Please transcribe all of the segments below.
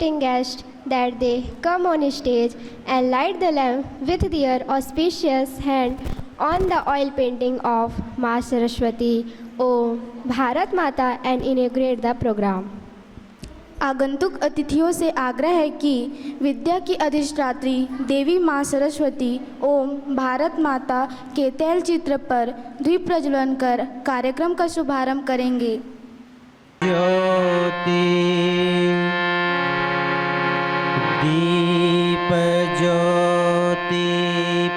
inviting guests that they come on stage and light the lamp with their auspicious hand on the oil painting of Ma Saraswati, Om Bharat Mata, and inaugurate the program. आगंतुक अतिथियों से आग्रह है कि विद्या की अधिष्ठात्री देवी माँ सरस्वती ओम भारत माता के तैल चित्र पर दीप प्रज्वलन कर कार्यक्रम का शुभारंभ करेंगे। ज्योति दीप ज्योति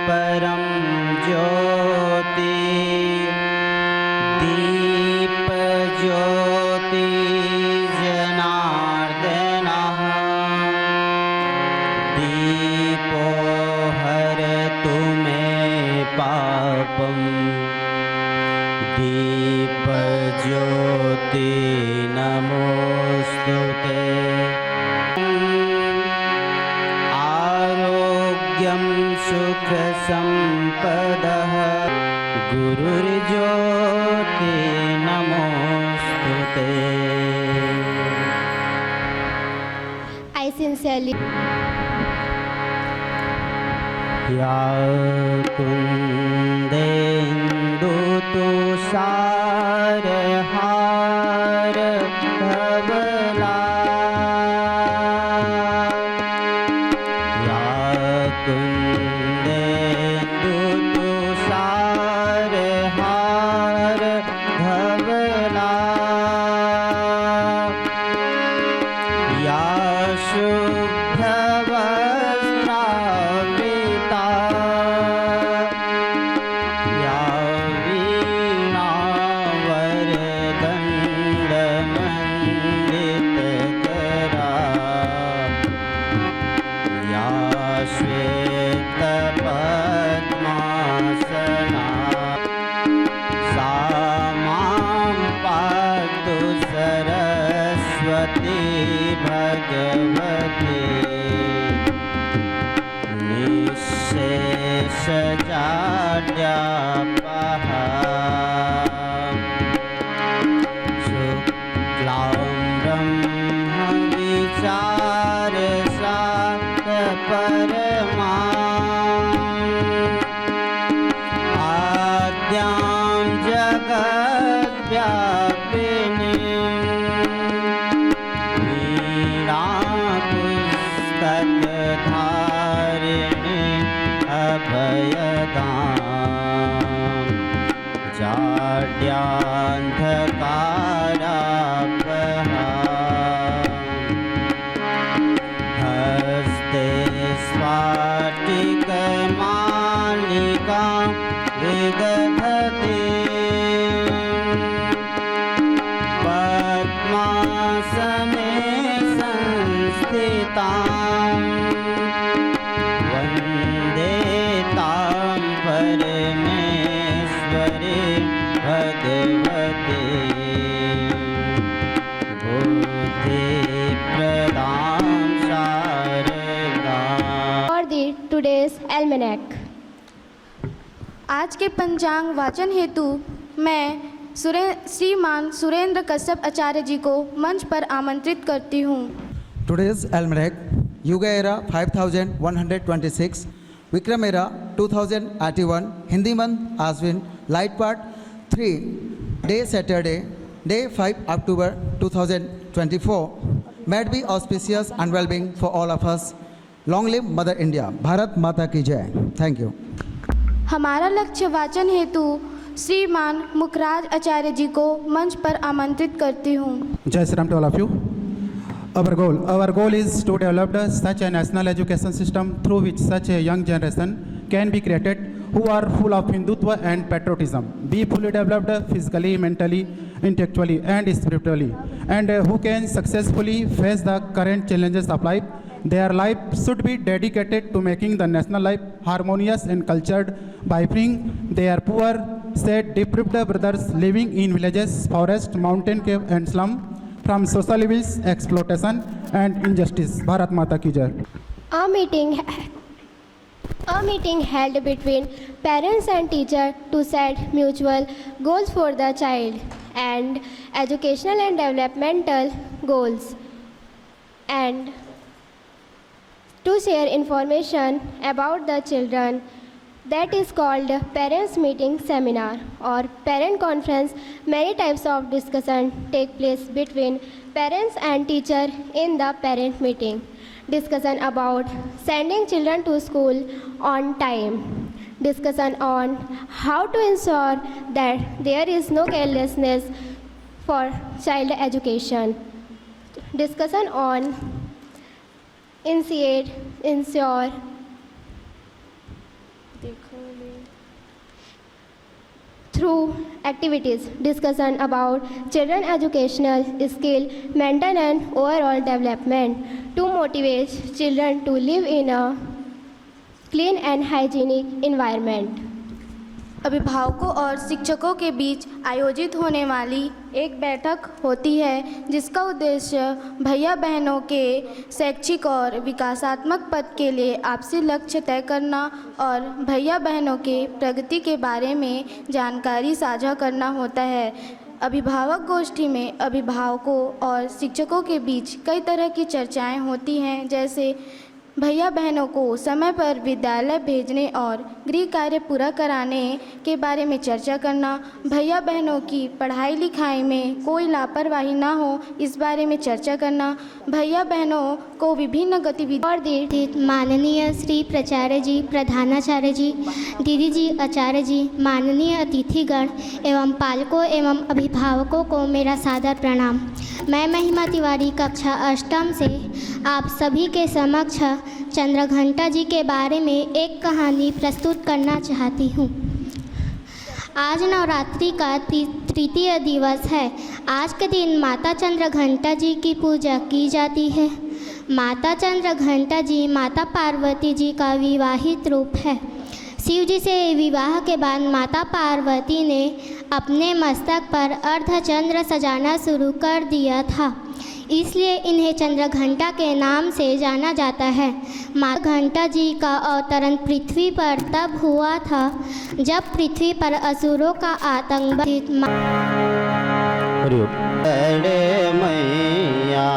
परम ज्योति दीप ज्योति जनार्दनः दीपो हरतु मे पापम् दीप ज्योति नमोस्तुते आरोग्यं सुख संपदः गुरुर्ज्योति नमोस्तुते। I sincerely या कुन्देन्दु तुषारहार धवला या कुन्देन्दु तुषारहार धवला या शुभ्रवस्त्रावृता या वीणावरदण्डमण्डितकरा या श्वेतपद्मासना सा मां पातु सरस्वती भगवती निःशेषजाड्यापहा शुक्लां ब्रह्मविचारसारपरमाम् आद्यां जगद्व्यापिनीं वीणापुस्तकधारिणी अभयदां जाड्यान्धकारापहा हस्ते स्फाटिकमालिकां विदधती पद्मासने संस्थितां वन्दे तां परमेश्वरी भगवती बुद्धिप्रदां शारदां। for the today's almanac. आज के पंचांग वाचन हेतु मैं श्रीमान सुरेंद्र कश्यप आचार्य जी को मंच पर आमंत्रित करती हूँ। Today's almanac, Yuga era 5126, Vikram era 2081, Hindi month Ashwin, light part 3, day Saturday, day 5 October 2024. May it be auspicious and well-being for all of us. Long live Mother India. Bharat Mata ki jai. Thank you. हमारा लक्ष्य वाचन हेतु श्रीमान मुखराज आचार्य जी को मंच पर आमंत्रित करती हूँ। Jai Shri Ram to all of you. Our goal is to develop such a national education system through which such a young generation can be created who are full of Hindutva and patriotism, be fully developed physically, mentally, intellectually and spiritually, and who can successfully face the current challenges of life. Their life should be dedicated to making the national life harmonious and cultured by freeing their poor, sad, deprived brothers living in villages, forest, mountain cave and slum from social evils, exploitation and injustice. Bharat Mata ki jai. A meeting held between parents and teachers to set mutual goals for the child and educational and developmental goals, and to share information about the children. That is called parents meeting seminar or parent conference. Many types of discussion take place between parents and teacher in the parent meeting. Discussion about sending children to school on time. Discussion on how to ensure that there is no carelessness for child education. Discussion on ensure through activities. Discussion about children educational skill, mental and overall development to motivate children to live in a clean and hygienic environment. अभिभावकों और शिक्षकों के बीच आयोजित होने वाली एक बैठक होती है जिसका उद्देश्य भैया बहनों के शैक्षिक और विकासात्मक पद के लिए आपसी लक्ष्य तय करना और भैया बहनों के प्रगति के बारे में जानकारी साझा करना होता है। अभिभावक गोष्ठी में अभिभावकों और शिक्षकों के बीच कई तरह की चर्चाएं होती हैं, जैसे भैया बहनों को समय पर विद्यालय भेजने और गृह कार्य पूरा कराने के बारे में चर्चा करना, भैया बहनों की पढ़ाई लिखाई में कोई लापरवाही ना हो इस बारे में चर्चा करना, भैया बहनों को विभिन्न गतिविधियों और माननीय श्री प्राचार्य जी, प्रधानाचार्य जी, दीदी जी, आचार्य जी, माननीय अतिथिगण एवं पालकों एवं अभिभावकों को मेरा सादर प्रणाम। मैं महिमा तिवारी कक्षा अष्टम से आप सभी के समक्ष चंद्रघंटा जी के बारे में एक कहानी प्रस्तुत करना चाहती हूँ। आज नवरात्रि का तृतीय दिवस है। आज के दिन माता चंद्रघंटा जी की पूजा की जाती है। माता चंद्रघंटा जी माता पार्वती जी का विवाहित रूप है। शिव जी से विवाह के बाद माता पार्वती ने अपने मस्तक पर अर्धचंद्र सजाना शुरू कर दिया था, इसलिए इन्हें चंद्रघंटा के नाम से जाना जाता है। माता घंटा जी का अवतरण पृथ्वी पर तब हुआ था जब पृथ्वी पर असुरों का आतंक मैया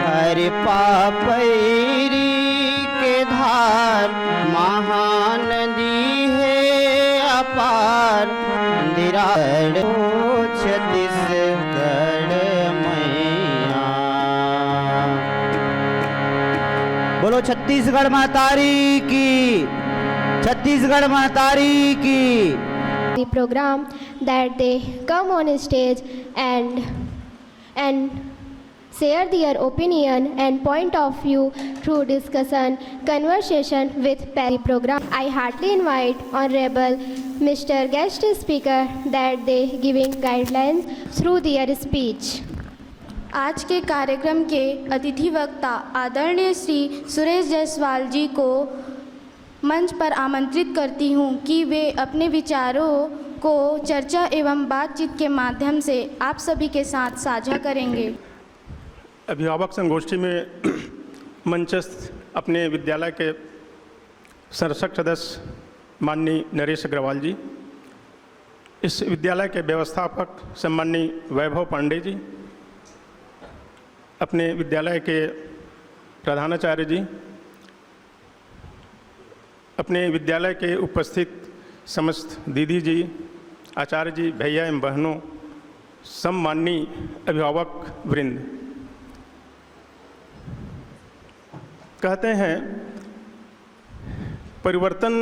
हरि पापैरी के धार महानदी है अपार दिराड़ छत्तीसगढ़ मैया। बोलो छत्तीसगढ़ महतारी की, छत्तीसगढ़ महतारी की। The program that they come on stage and share their opinion and point of view through discussion, conversation with Perry program. I heartily invite Honorable Mr. Guest Speaker that they giving guidelines through their speech. आज के कार्यक्रम के अतिथि वक्ता आदरणीय श्री सुरेश जायसवाल जी को मंच पर आमंत्रित करती हूँ कि वे अपने विचारों को चर्चा एवं बातचीत के माध्यम से आप सभी के साथ साझा करेंगे। अभिभावक संगोष्ठी में मंचस्थ अपने विद्यालय के संरक्षक सदस्य माननीय नरेश अग्रवाल जी, इस विद्यालय के व्यवस्थापक सम्माननीय वैभव पांडे जी, अपने विद्यालय के प्रधानाचार्य जी, अपने विद्यालय के उपस्थित समस्त दीदी जी, आचार्य जी, भैया एवं बहनों, सम्माननीय अभिभावक वृंद। कहते हैं परिवर्तन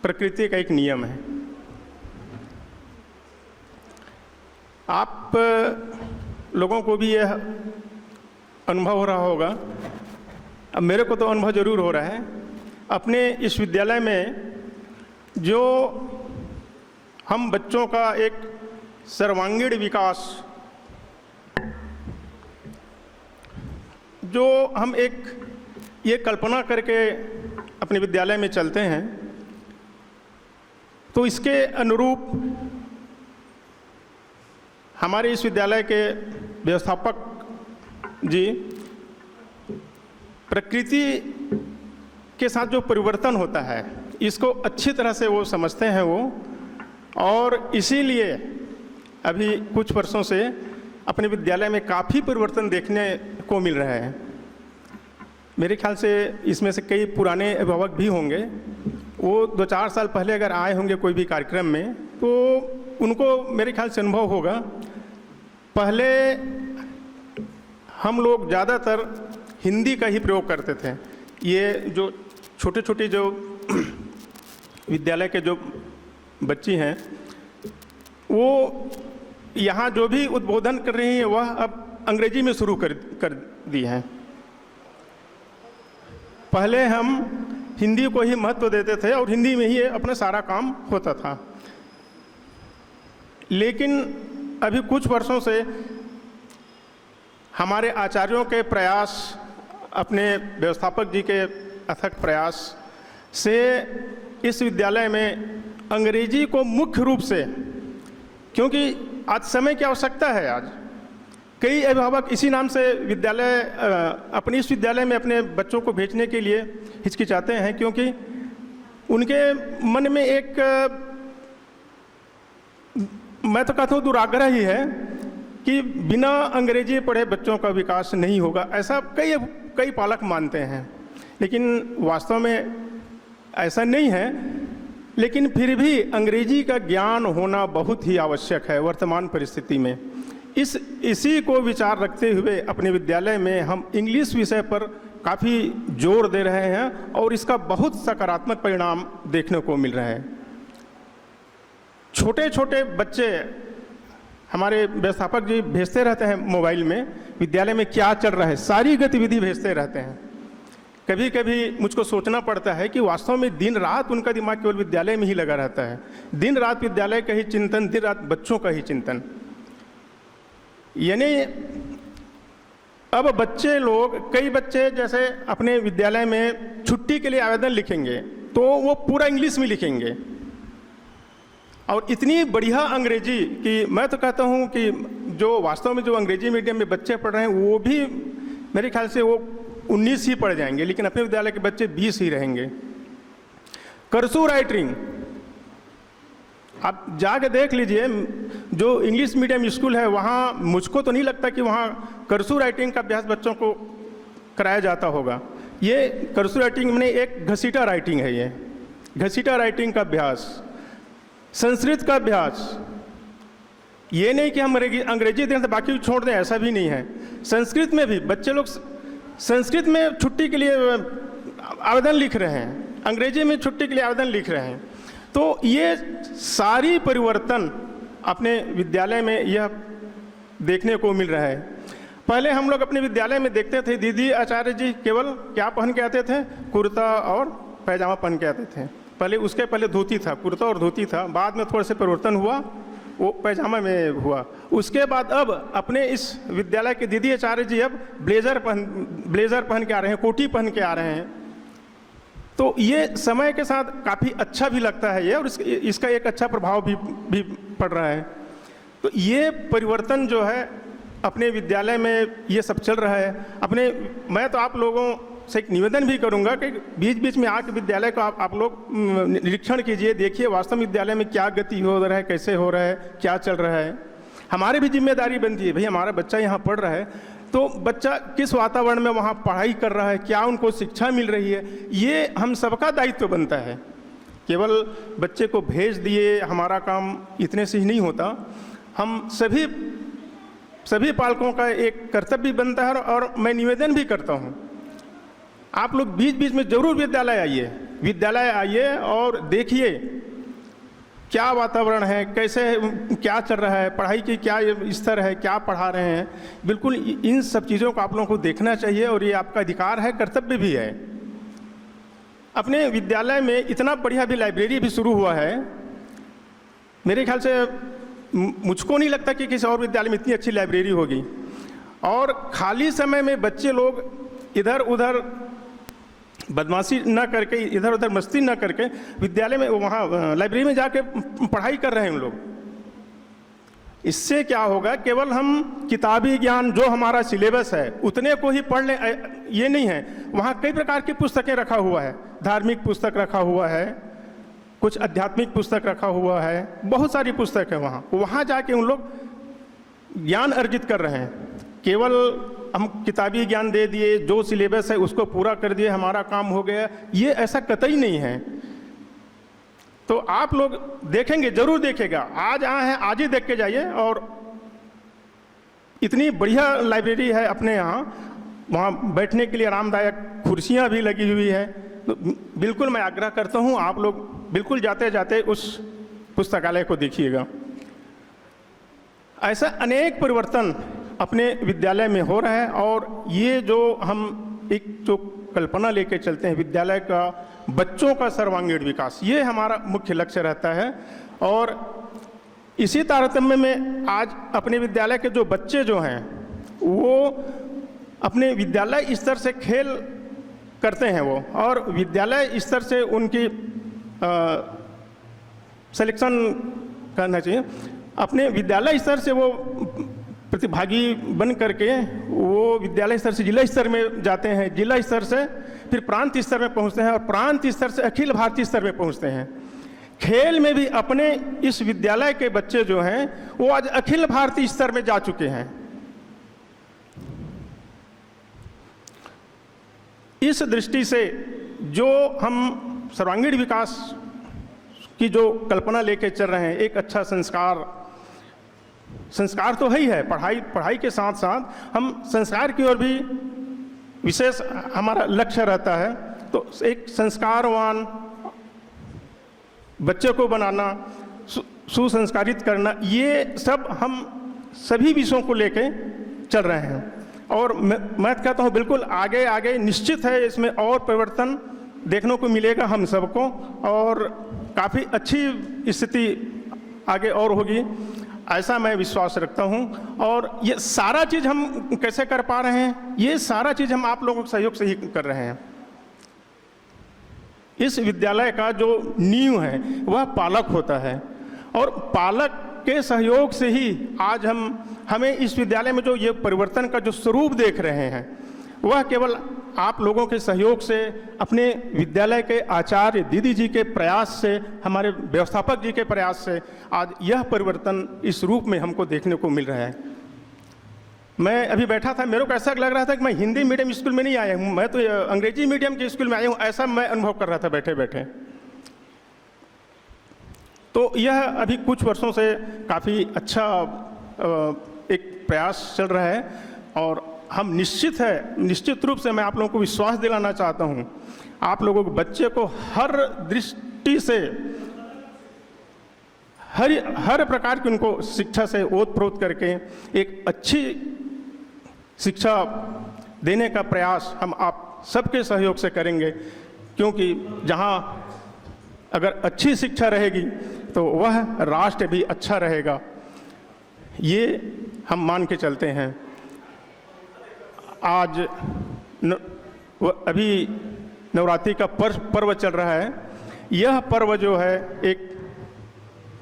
प्रकृति का एक नियम है। आप लोगों को भी यह अनुभव हो रहा होगा, अब मेरे को तो अनुभव ज़रूर हो रहा है। अपने इस विद्यालय में जो हम बच्चों का एक सर्वांगीण विकास, जो हम एक ये कल्पना करके अपने विद्यालय में चलते हैं, तो इसके अनुरूप हमारे इस विद्यालय के व्यवस्थापक जी प्रकृति के साथ जो परिवर्तन होता है इसको अच्छी तरह से वो समझते हैं वो, और इसीलिए अभी कुछ वर्षों से अपने विद्यालय में काफ़ी परिवर्तन देखने को मिल रहा है। मेरे ख्याल से इसमें से कई पुराने अभिभावक भी होंगे, वो 2-4 साल पहले अगर आए होंगे कोई भी कार्यक्रम में तो उनको मेरे ख्याल से अनुभव होगा। पहले हम लोग ज़्यादातर हिंदी का ही प्रयोग करते थे। ये जो छोटे छोटे जो विद्यालय के जो बच्ची हैं वो यहाँ जो भी उद्बोधन कर रही हैं वह अब अंग्रेजी में शुरू कर दी हैं। पहले हम हिंदी को ही महत्व देते थे और हिंदी में ही अपना सारा काम होता था, लेकिन अभी कुछ वर्षों से हमारे आचार्यों के प्रयास, अपने व्यवस्थापक जी के अथक प्रयास से इस विद्यालय में अंग्रेजी को मुख्य रूप से, क्योंकि आज समय की आवश्यकता है, आज कई अभिभावक इसी नाम से विद्यालय अपने इस विद्यालय में अपने बच्चों को भेजने के लिए हिचकिचाते हैं, क्योंकि उनके मन में एक, मैं तो कहता हूँ दुराग्रह ही है कि बिना अंग्रेजी पढ़े बच्चों का विकास नहीं होगा, ऐसा कई पालक मानते हैं। लेकिन वास्तव में ऐसा नहीं है, लेकिन फिर भी अंग्रेजी का ज्ञान होना बहुत ही आवश्यक है वर्तमान परिस्थिति में। इसी को विचार रखते हुए अपने विद्यालय में हम इंग्लिश विषय पर काफ़ी जोर दे रहे हैं और इसका बहुत सकारात्मक परिणाम देखने को मिल रहा है। छोटे छोटे बच्चे हमारे व्यवस्थापक जी भेजते रहते हैं मोबाइल में, विद्यालय में क्या चल रहा है, सारी गतिविधि भेजते रहते हैं। कभी कभी मुझको सोचना पड़ता है कि वास्तव में दिन रात उनका दिमाग केवल विद्यालय में ही लगा रहता है, दिन रात विद्यालय का ही चिंतन, दिन रात बच्चों का ही चिंतन। यानी अब बच्चे लोग, कई बच्चे जैसे अपने विद्यालय में छुट्टी के लिए आवेदन लिखेंगे तो वो पूरा इंग्लिश में लिखेंगे और इतनी बढ़िया अंग्रेजी कि मैं तो कहता हूँ कि जो वास्तव में जो अंग्रेजी मीडियम में बच्चे पढ़ रहे हैं वो भी मेरे ख्याल से वो 19 ही पढ़ जाएंगे, लेकिन अपने विद्यालय के बच्चे 20 ही रहेंगे। कर्सू राइटिंग आप जाके देख लीजिए, जो इंग्लिश मीडियम स्कूल है वहाँ मुझको तो नहीं लगता कि वहाँ कर्सू राइटिंग का अभ्यास बच्चों को कराया जाता होगा। ये कर्सू राइटिंग में एक घसीटा राइटिंग है, ये घसीटा राइटिंग का अभ्यास, संस्कृत का अभ्यास। ये नहीं कि हम अंग्रेजी दें तो बाकी छोड़ दें, ऐसा भी नहीं है। संस्कृत में भी बच्चे लोग संस्कृत में छुट्टी के लिए आवेदन लिख रहे हैं, अंग्रेजी में छुट्टी के लिए आवेदन लिख रहे हैं। तो ये सारी परिवर्तन अपने विद्यालय में यह देखने को मिल रहा है। पहले हम लोग अपने विद्यालय में देखते थे दीदी आचार्य जी केवल क्या पहन के आते थे, कुर्ता और पैजामा पहन के आते थे। पहले उसके पहले धोती था, कुर्ता और धोती था, बाद में थोड़ा सा परिवर्तन हुआ, वो पैजामा में हुआ। उसके बाद अब अपने इस विद्यालय के दीदी आचार्य जी अब ब्लेजर पहन के आ रहे हैं, कोटी पहन के आ रहे हैं। तो ये समय के साथ काफ़ी अच्छा भी लगता है ये, और इसका एक अच्छा प्रभाव भी पड़ रहा है। तो ये परिवर्तन जो है अपने विद्यालय में ये सब चल रहा है। मैं तो आप लोगों से एक निवेदन भी करूंगा कि बीच बीच में आके विद्यालय को आप लोग निरीक्षण कीजिए, देखिए वास्तव में विद्यालय में क्या गति हो रहा है, कैसे हो रहा है, क्या चल रहा है। हमारी भी जिम्मेदारी बनती है, भाई हमारा बच्चा यहाँ पढ़ रहा है तो बच्चा किस वातावरण में वहाँ पढ़ाई कर रहा है, क्या उनको शिक्षा मिल रही है, ये हम सबका दायित्व बनता है। केवल बच्चे को भेज दिए हमारा काम इतने से ही नहीं होता, हम सभी पालकों का एक कर्तव्य बनता है। और मैं निवेदन भी करता हूँ, आप लोग बीच बीच में जरूर विद्यालय आइए और देखिए क्या वातावरण है, कैसे क्या चल रहा है, पढ़ाई की क्या स्तर है, क्या पढ़ा रहे हैं। बिल्कुल इन सब चीज़ों को आप लोगों को देखना चाहिए और ये आपका अधिकार है, कर्तव्य भी है। अपने विद्यालय में इतना बढ़िया भी लाइब्रेरी भी शुरू हुआ है, मेरे ख्याल से मुझको नहीं लगता कि किसी और विद्यालय में इतनी अच्छी लाइब्रेरी होगी। और खाली समय में बच्चे लोग इधर उधर बदमाशी ना करके, इधर उधर मस्ती ना करके विद्यालय में वहाँ लाइब्रेरी में जाके पढ़ाई कर रहे हैं हम लोग। इससे क्या होगा, केवल हम किताबी ज्ञान जो हमारा सिलेबस है उतने को ही पढ़ लें ये नहीं है। वहाँ कई प्रकार की पुस्तकें रखा हुआ है, धार्मिक पुस्तक रखा हुआ है, कुछ आध्यात्मिक पुस्तक रखा हुआ है, बहुत सारी पुस्तक है वहाँ जाके उन लोग ज्ञान अर्जित कर रहे हैं। केवल हम किताबी ज्ञान दे दिए, जो सिलेबस है उसको पूरा कर दिए, हमारा काम हो गया, ये ऐसा कतई नहीं है। तो आप लोग देखेंगे, जरूर देखेगा, आज आए हैं आज ही देख के जाइए। और इतनी बढ़िया लाइब्रेरी है अपने यहाँ, वहाँ बैठने के लिए आरामदायक कुर्सियाँ भी लगी हुई है। तो बिल्कुल मैं आग्रह करता हूँ आप लोग बिल्कुल जाते जाते उस पुस्तकालय को देखिएगा। ऐसा अनेक परिवर्तन अपने विद्यालय में हो रहा है, और ये जो हम एक जो कल्पना लेके चलते हैं विद्यालय का, बच्चों का सर्वांगीण विकास, ये हमारा मुख्य लक्ष्य रहता है। और इसी तारतम्य में आज अपने विद्यालय के जो बच्चे जो हैं वो अपने विद्यालय स्तर से खेल करते हैं वो, और विद्यालय स्तर से उनकी सिलेक्शन करना चाहिए। अपने विद्यालय स्तर से वो प्रतिभागी बन करके वो विद्यालय स्तर से जिला स्तर में जाते हैं, जिला स्तर से फिर प्रांत स्तर में पहुंचते हैं, और प्रांत स्तर से अखिल भारतीय स्तर में पहुंचते हैं। खेल में भी अपने इस विद्यालय के बच्चे जो हैं वो आज अखिल भारतीय स्तर में जा चुके हैं। इस दृष्टि से जो हम सर्वांगीण विकास की जो कल्पना लेके चल रहे हैं, एक अच्छा संस्कार तो है ही है, पढ़ाई के साथ साथ हम संस्कार की ओर भी विशेष हमारा लक्ष्य रहता है। तो एक संस्कारवान बच्चे को बनाना, सुसंस्कारित करना, ये सब हम सभी विषयों को लेके चल रहे हैं। और मैं कहता हूँ बिल्कुल आगे आगे निश्चित है इसमें और परिवर्तन देखने को मिलेगा हम सबको, और काफ़ी अच्छी स्थिति आगे और होगी, ऐसा मैं विश्वास रखता हूँ। और ये सारा चीज़ हम कैसे कर पा रहे हैं, ये सारा चीज़ हम आप लोगों के सहयोग से ही कर रहे हैं। इस विद्यालय का जो नींव है वह पालक होता है, और पालक के सहयोग से ही आज हमें इस विद्यालय में जो ये परिवर्तन का जो स्वरूप देख रहे हैं वह केवल आप लोगों के सहयोग से, अपने विद्यालय के आचार्य दीदी जी के प्रयास से, हमारे व्यवस्थापक जी के प्रयास से आज यह परिवर्तन इस रूप में हमको देखने को मिल रहा है। मैं अभी बैठा था, मेरे को ऐसा लग रहा था कि मैं हिंदी मीडियम स्कूल में नहीं आया हूँ, मैं तो अंग्रेजी मीडियम के स्कूल में आया हूँ, ऐसा मैं अनुभव कर रहा था बैठे बैठे। तो यह अभी कुछ वर्षों से काफ़ी अच्छा एक प्रयास चल रहा है, और हम निश्चित रूप से मैं आप लोगों को विश्वास दिलाना चाहता हूँ, आप लोगों के बच्चे को हर दृष्टि से, हर प्रकार की उनको शिक्षा से ओतप्रोत करके एक अच्छी शिक्षा देने का प्रयास हम आप सबके सहयोग से करेंगे। क्योंकि जहाँ अगर अच्छी शिक्षा रहेगी तो वह राष्ट्र भी अच्छा रहेगा, ये हम मान के चलते हैं। आज अभी नवरात्रि का पर्व चल रहा है। यह पर्व जो है एक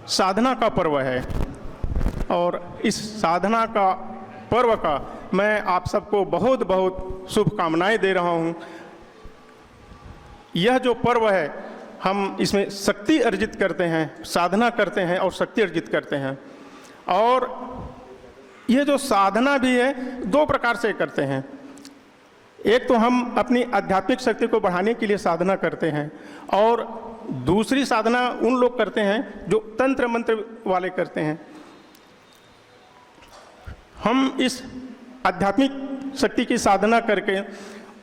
साधना का पर्व है, और इस साधना का पर्व का मैं आप सबको बहुत बहुत शुभकामनाएं दे रहा हूँ। यह जो पर्व है हम इसमें शक्ति अर्जित करते हैं, साधना करते हैं और शक्ति अर्जित करते हैं। और ये जो साधना भी है दो प्रकार से करते हैं। एक तो हम अपनी आध्यात्मिक शक्ति को बढ़ाने के लिए साधना करते हैं, और दूसरी साधना उन लोग करते हैं जो तंत्र मंत्र वाले करते हैं। हम इस आध्यात्मिक शक्ति की साधना करके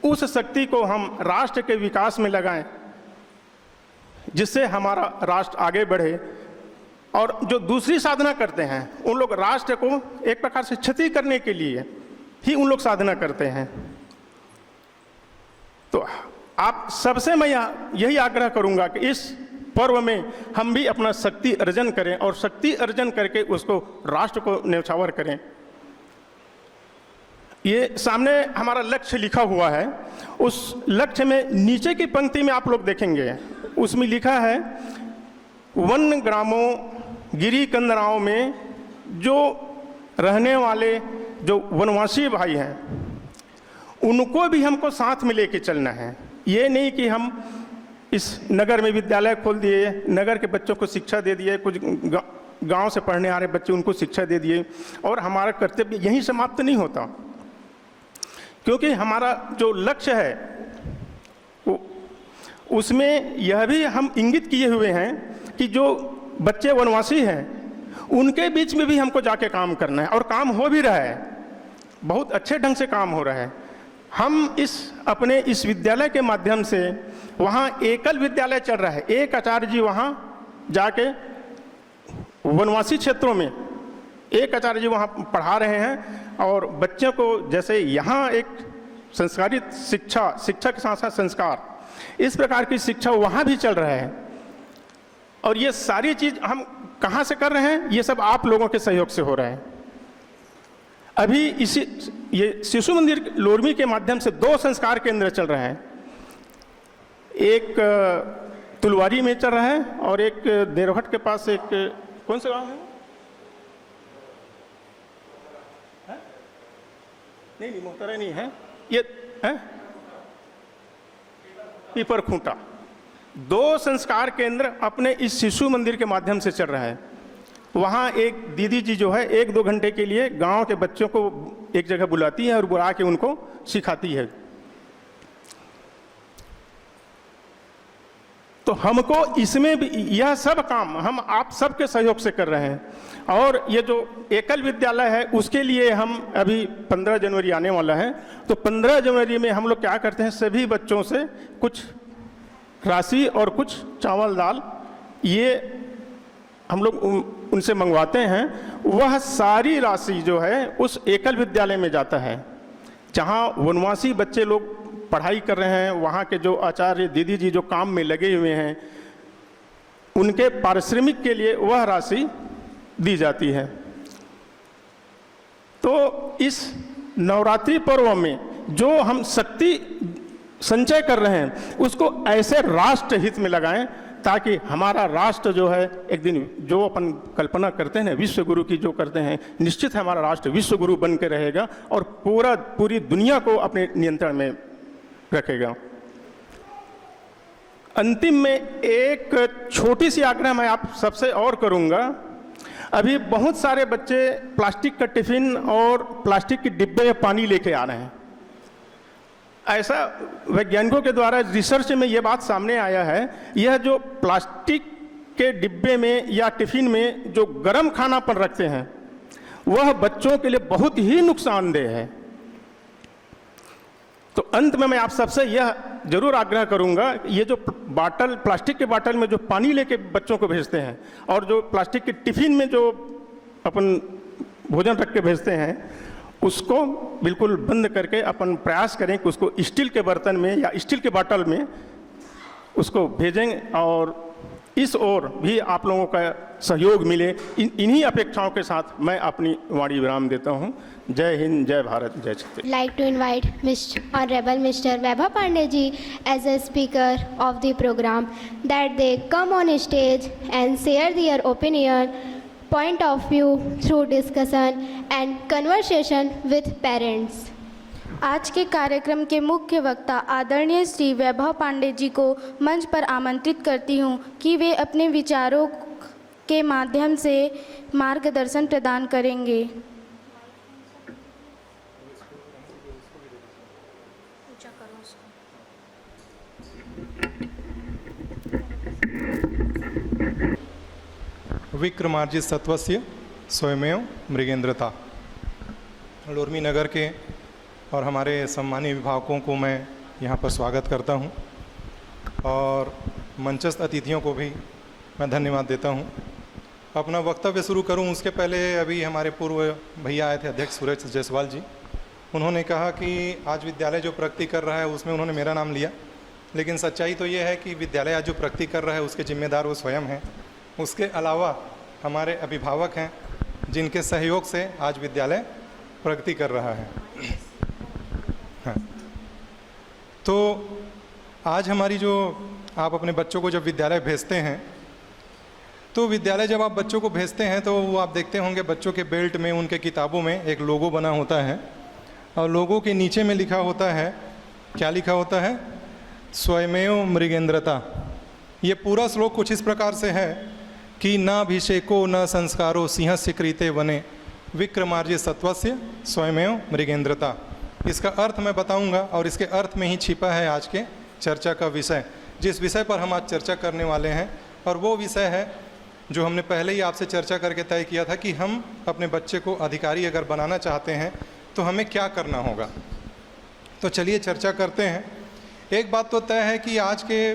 उस शक्ति को हम राष्ट्र के विकास में लगाएं, जिससे हमारा राष्ट्र आगे बढ़े। और जो दूसरी साधना करते हैं उन लोग राष्ट्र को एक प्रकार से क्षति करने के लिए ही उन लोग साधना करते हैं। तो आप सबसे मैं यही आग्रह करूंगा कि इस पर्व में हम भी अपना शक्ति अर्जन करें, और शक्ति अर्जन करके उसको राष्ट्र को न्यौछावर करें। ये सामने हमारा लक्ष्य लिखा हुआ है, उस लक्ष्य में नीचे की पंक्ति में आप लोग देखेंगे, उसमें लिखा है वन ग्रामों गिरी कंदराओं में जो रहने वाले जो वनवासी भाई हैं उनको भी हमको साथ में लेके चलना है। ये नहीं कि हम इस नगर में विद्यालय खोल दिए, नगर के बच्चों को शिक्षा दे दिए, कुछ गांव से पढ़ने आ रहे बच्चे उनको शिक्षा दे दिए, और हमारा कर्तव्य यहीं समाप्त नहीं होता। क्योंकि हमारा जो लक्ष्य है उसमें यह भी हम इंगित किए हुए हैं कि जो बच्चे वनवासी हैं उनके बीच में भी हमको जाके काम करना है, और काम हो भी रहा है, बहुत अच्छे ढंग से काम हो रहा है। हम अपने इस विद्यालय के माध्यम से वहाँ एकल विद्यालय चल रहा है, एक आचार्य जी वहाँ जाके वनवासी क्षेत्रों में एक आचार्य जी वहाँ पढ़ा रहे हैं, और बच्चों को जैसे यहाँ एक संस्कारित शिक्षा के साथ साथ संस्कार, इस प्रकार की शिक्षा वहाँ भी चल रहा है। और ये सारी चीज़ हम कहाँ से कर रहे हैं? ये सब आप लोगों के सहयोग से हो रहा है। अभी ये शिशु मंदिर लोरमी के माध्यम से 2 संस्कार केंद्र चल रहे हैं, एक तुलवारी में चल रहा है और एक देवघट के पास एक कौन सा गाँव है? नहीं मोहतरा नहीं है, ये है पीपर खूंटा। 2 संस्कार केंद्र अपने इस शिशु मंदिर के माध्यम से चल रहा है। वहाँ एक दीदी जी जो है 1-2 घंटे के लिए गांव के बच्चों को एक जगह बुलाती है और बुला के उनको सिखाती है। तो हमको इसमें भी यह सब काम हम आप सबके सहयोग से कर रहे हैं। और ये जो एकल विद्यालय है उसके लिए हम अभी 15 जनवरी आने वाला है, तो 15 जनवरी में हम लोग क्या करते हैं, सभी बच्चों से कुछ राशि और कुछ चावल दाल ये हम लोग उनसे मंगवाते हैं। वह सारी राशि जो है उस एकल विद्यालय में जाता है जहाँ वनवासी बच्चे लोग पढ़ाई कर रहे हैं। वहाँ के जो आचार्य दीदी जी जो काम में लगे हुए हैं उनके पारिश्रमिक के लिए वह राशि दी जाती है। तो इस नवरात्रि पर्व में जो हम शक्ति संचय कर रहे हैं उसको ऐसे राष्ट्र हित में लगाएं ताकि हमारा राष्ट्र जो है एक दिन जो अपन कल्पना करते हैं विश्व गुरु की जो करते हैं, निश्चित है हमारा राष्ट्र विश्व गुरु बन के रहेगा और पूरी दुनिया को अपने नियंत्रण में रखेगा। अंतिम में एक छोटी सी आग्रह मैं आप सबसे और करूंगा। अभी बहुत सारे बच्चे प्लास्टिक का टिफिन और प्लास्टिक के डिब्बे में पानी लेके आ रहे हैं। ऐसा वैज्ञानिकों के द्वारा रिसर्च में ये बात सामने आया है, यह जो प्लास्टिक के डिब्बे में या टिफिन में जो गर्म खाना पर रखते हैं वह बच्चों के लिए बहुत ही नुकसानदेह है। तो अंत में मैं आप सबसे यह जरूर आग्रह करूंगा, ये जो प्लास्टिक के बाटल में जो पानी लेके बच्चों को भेजते हैं और जो प्लास्टिक के टिफिन में जो अपन भोजन रख के भेजते हैं उसको बिल्कुल बंद करके अपन प्रयास करें कि उसको स्टील के बर्तन में या स्टील के बाटल में उसको भेजें। और इस ओर भी आप लोगों का सहयोग मिले, इन्हीं अपेक्षाओं के साथ मैं अपनी वाणी विराम देता हूँ। जय हिंद, जय भारत, जय Chhattisgarh. Like to invite Honorable Mr. Vaibhav Pandey ji as a speaker of the program, that they come on stage and share their opinion, point of view through discussion and conversation with parents. आज के कार्यक्रम के मुख्य वक्ता आदरणीय श्री वैभव पांडे जी को मंच पर आमंत्रित करती हूँ कि वे अपने विचारों के माध्यम से मार्गदर्शन प्रदान करेंगे। विक्रमार्जित सत्वस्य स्वयमेव मृगेंद्रता। लोरमी नगर के और हमारे सम्मानीय विभागों को मैं यहाँ पर स्वागत करता हूँ और मंचस्थ अतिथियों को भी मैं धन्यवाद देता हूँ। अपना वक्तव्य शुरू करूँ उसके पहले अभी हमारे पूर्व भैया आए थे अध्यक्ष सुरेश जायसवाल जी, उन्होंने कहा कि आज विद्यालय जो प्रगति कर रहा है उसमें उन्होंने मेरा नाम लिया, लेकिन सच्चाई तो ये है कि विद्यालय आज जो प्रगति कर रहा है उसके जिम्मेदार वो स्वयं हैं। उसके अलावा हमारे अभिभावक हैं जिनके सहयोग से आज विद्यालय प्रगति कर रहा है। हाँ। तो आज हमारी जो आप अपने बच्चों को जब विद्यालय भेजते हैं तो विद्यालय जब आप बच्चों को भेजते हैं तो वो आप देखते होंगे बच्चों के बेल्ट में उनके किताबों में एक लोगो बना होता है और लोगो के नीचे में लिखा होता है, क्या लिखा होता है? स्वयमेव मृगेंद्रता। ये पूरा श्लोक कुछ इस प्रकार से है कि न अभिषेको न संस्कारो सिंहस्य कृते वने विक्रमार्जित सत्वस्य स्वयमेव मृगेंद्रता। इसका अर्थ मैं बताऊंगा और इसके अर्थ में ही छिपा है आज के चर्चा का विषय। जिस विषय पर हम आज चर्चा करने वाले हैं और वो विषय है जो हमने पहले ही आपसे चर्चा करके तय किया था कि हम अपने बच्चे को अधिकारी अगर बनाना चाहते हैं तो हमें क्या करना होगा। तो चलिए चर्चा करते हैं। एक बात तो तय है कि आज के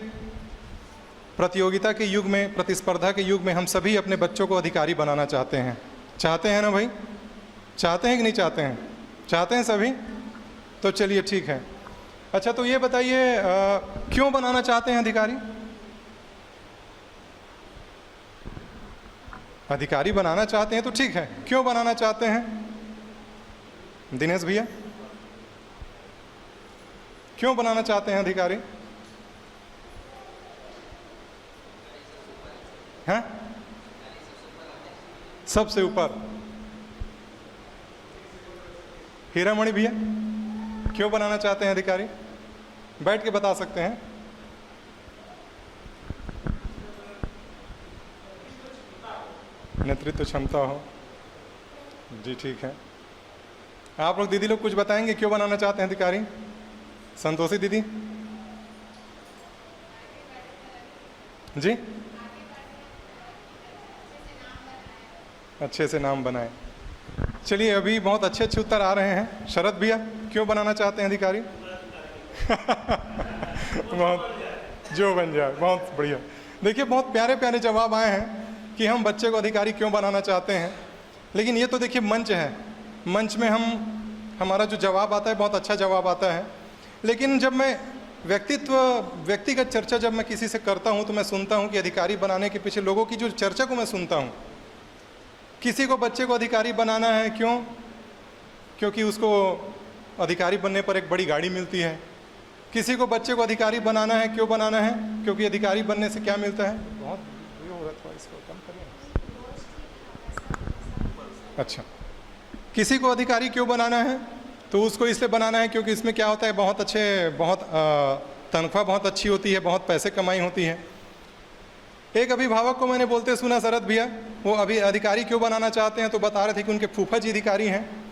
प्रतियोगिता के युग में, प्रतिस्पर्धा के युग में हम सभी अपने बच्चों को अधिकारी बनाना चाहते हैं। चाहते हैं ना भाई? चाहते हैं कि नहीं चाहते हैं? चाहते हैं सभी? तो चलिए ठीक है। अच्छा, तो ये बताइए क्यों बनाना चाहते हैं अधिकारी? अधिकारी बनाना चाहते हैं तो ठीक है, क्यों बनाना चाहते हैं? दिनेश भैया, क्यों बनाना चाहते हैं अधिकारी? हैं? सबसे ऊपर। हीरामणि भैया, क्यों बनाना चाहते हैं अधिकारी? बैठ के बता सकते हैं। नेतृत्व क्षमता हो जी, ठीक है। आप लोग दीदी लोग कुछ बताएंगे क्यों बनाना चाहते हैं अधिकारी? संतोषी दीदी जी, अच्छे से नाम बनाए। चलिए, अभी बहुत अच्छे अच्छे उत्तर आ रहे हैं। शरद भैया, क्यों बनाना चाहते हैं अधिकारी? बहुत जो बन जाए, बहुत बढ़िया। देखिए, बहुत प्यारे प्यारे जवाब आए हैं कि हम बच्चे को अधिकारी क्यों बनाना चाहते हैं। लेकिन ये तो देखिए मंच है, मंच में हमारा जो जवाब आता है बहुत अच्छा जवाब आता है। लेकिन जब मैं व्यक्तिगत चर्चा जब मैं किसी से करता हूँ तो मैं सुनता हूँ कि अधिकारी बनाने के पीछे लोगों की जो चर्चा को मैं सुनता हूँ, किसी को बच्चे को अधिकारी बनाना है क्यों? क्योंकि उसको अधिकारी बनने पर एक बड़ी गाड़ी मिलती है। किसी को बच्चे को अधिकारी बनाना है, क्यों बनाना है? क्योंकि अधिकारी बनने से क्या मिलता है? बहुत ये हो रहा था, इसको कम करिए। अच्छा, किसी को अधिकारी क्यों बनाना है? तो उसको इसलिए बनाना है क्योंकि इसमें क्या होता है, बहुत तनख्वाह बहुत अच्छी होती है, बहुत पैसे कमाई होती है। एक अभिभावक को मैंने बोलते सुना, शरद भैया, वो अभी अधिकारी क्यों बनाना चाहते हैं तो बता रहे थे कि उनके फूफा जी अधिकारी हैं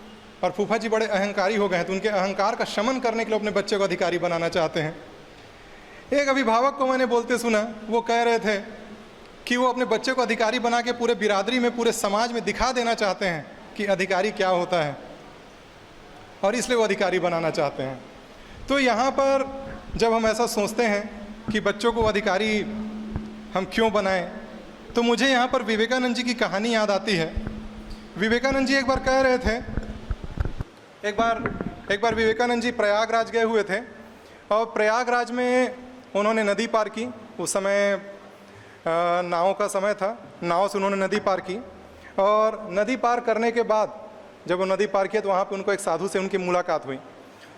और फूफा जी बड़े अहंकारी हो गए हैं, तो उनके अहंकार का शमन करने के लिए अपने बच्चे को अधिकारी बनाना चाहते हैं। एक अभिभावक को मैंने बोलते सुना, वो कह रहे थे कि वो अपने बच्चे को अधिकारी बना के पूरे बिरादरी में, पूरे समाज में दिखा देना चाहते हैं कि अधिकारी क्या होता है, और इसलिए वो अधिकारी बनाना चाहते हैं। तो यहाँ पर जब हम ऐसा सोचते हैं कि बच्चों को अधिकारी हम क्यों बनाएं, तो मुझे यहाँ पर विवेकानंद जी की कहानी याद आती है। विवेकानंद जी एक बार कह रहे थे, एक बार विवेकानंद जी प्रयागराज गए हुए थे और प्रयागराज में उन्होंने नदी पार की। उस समय नाव का समय था, नाव से उन्होंने नदी पार की और नदी पार करने के बाद जब वो नदी पार किया तो वहाँ पे उनको एक साधु से उनकी मुलाकात हुई।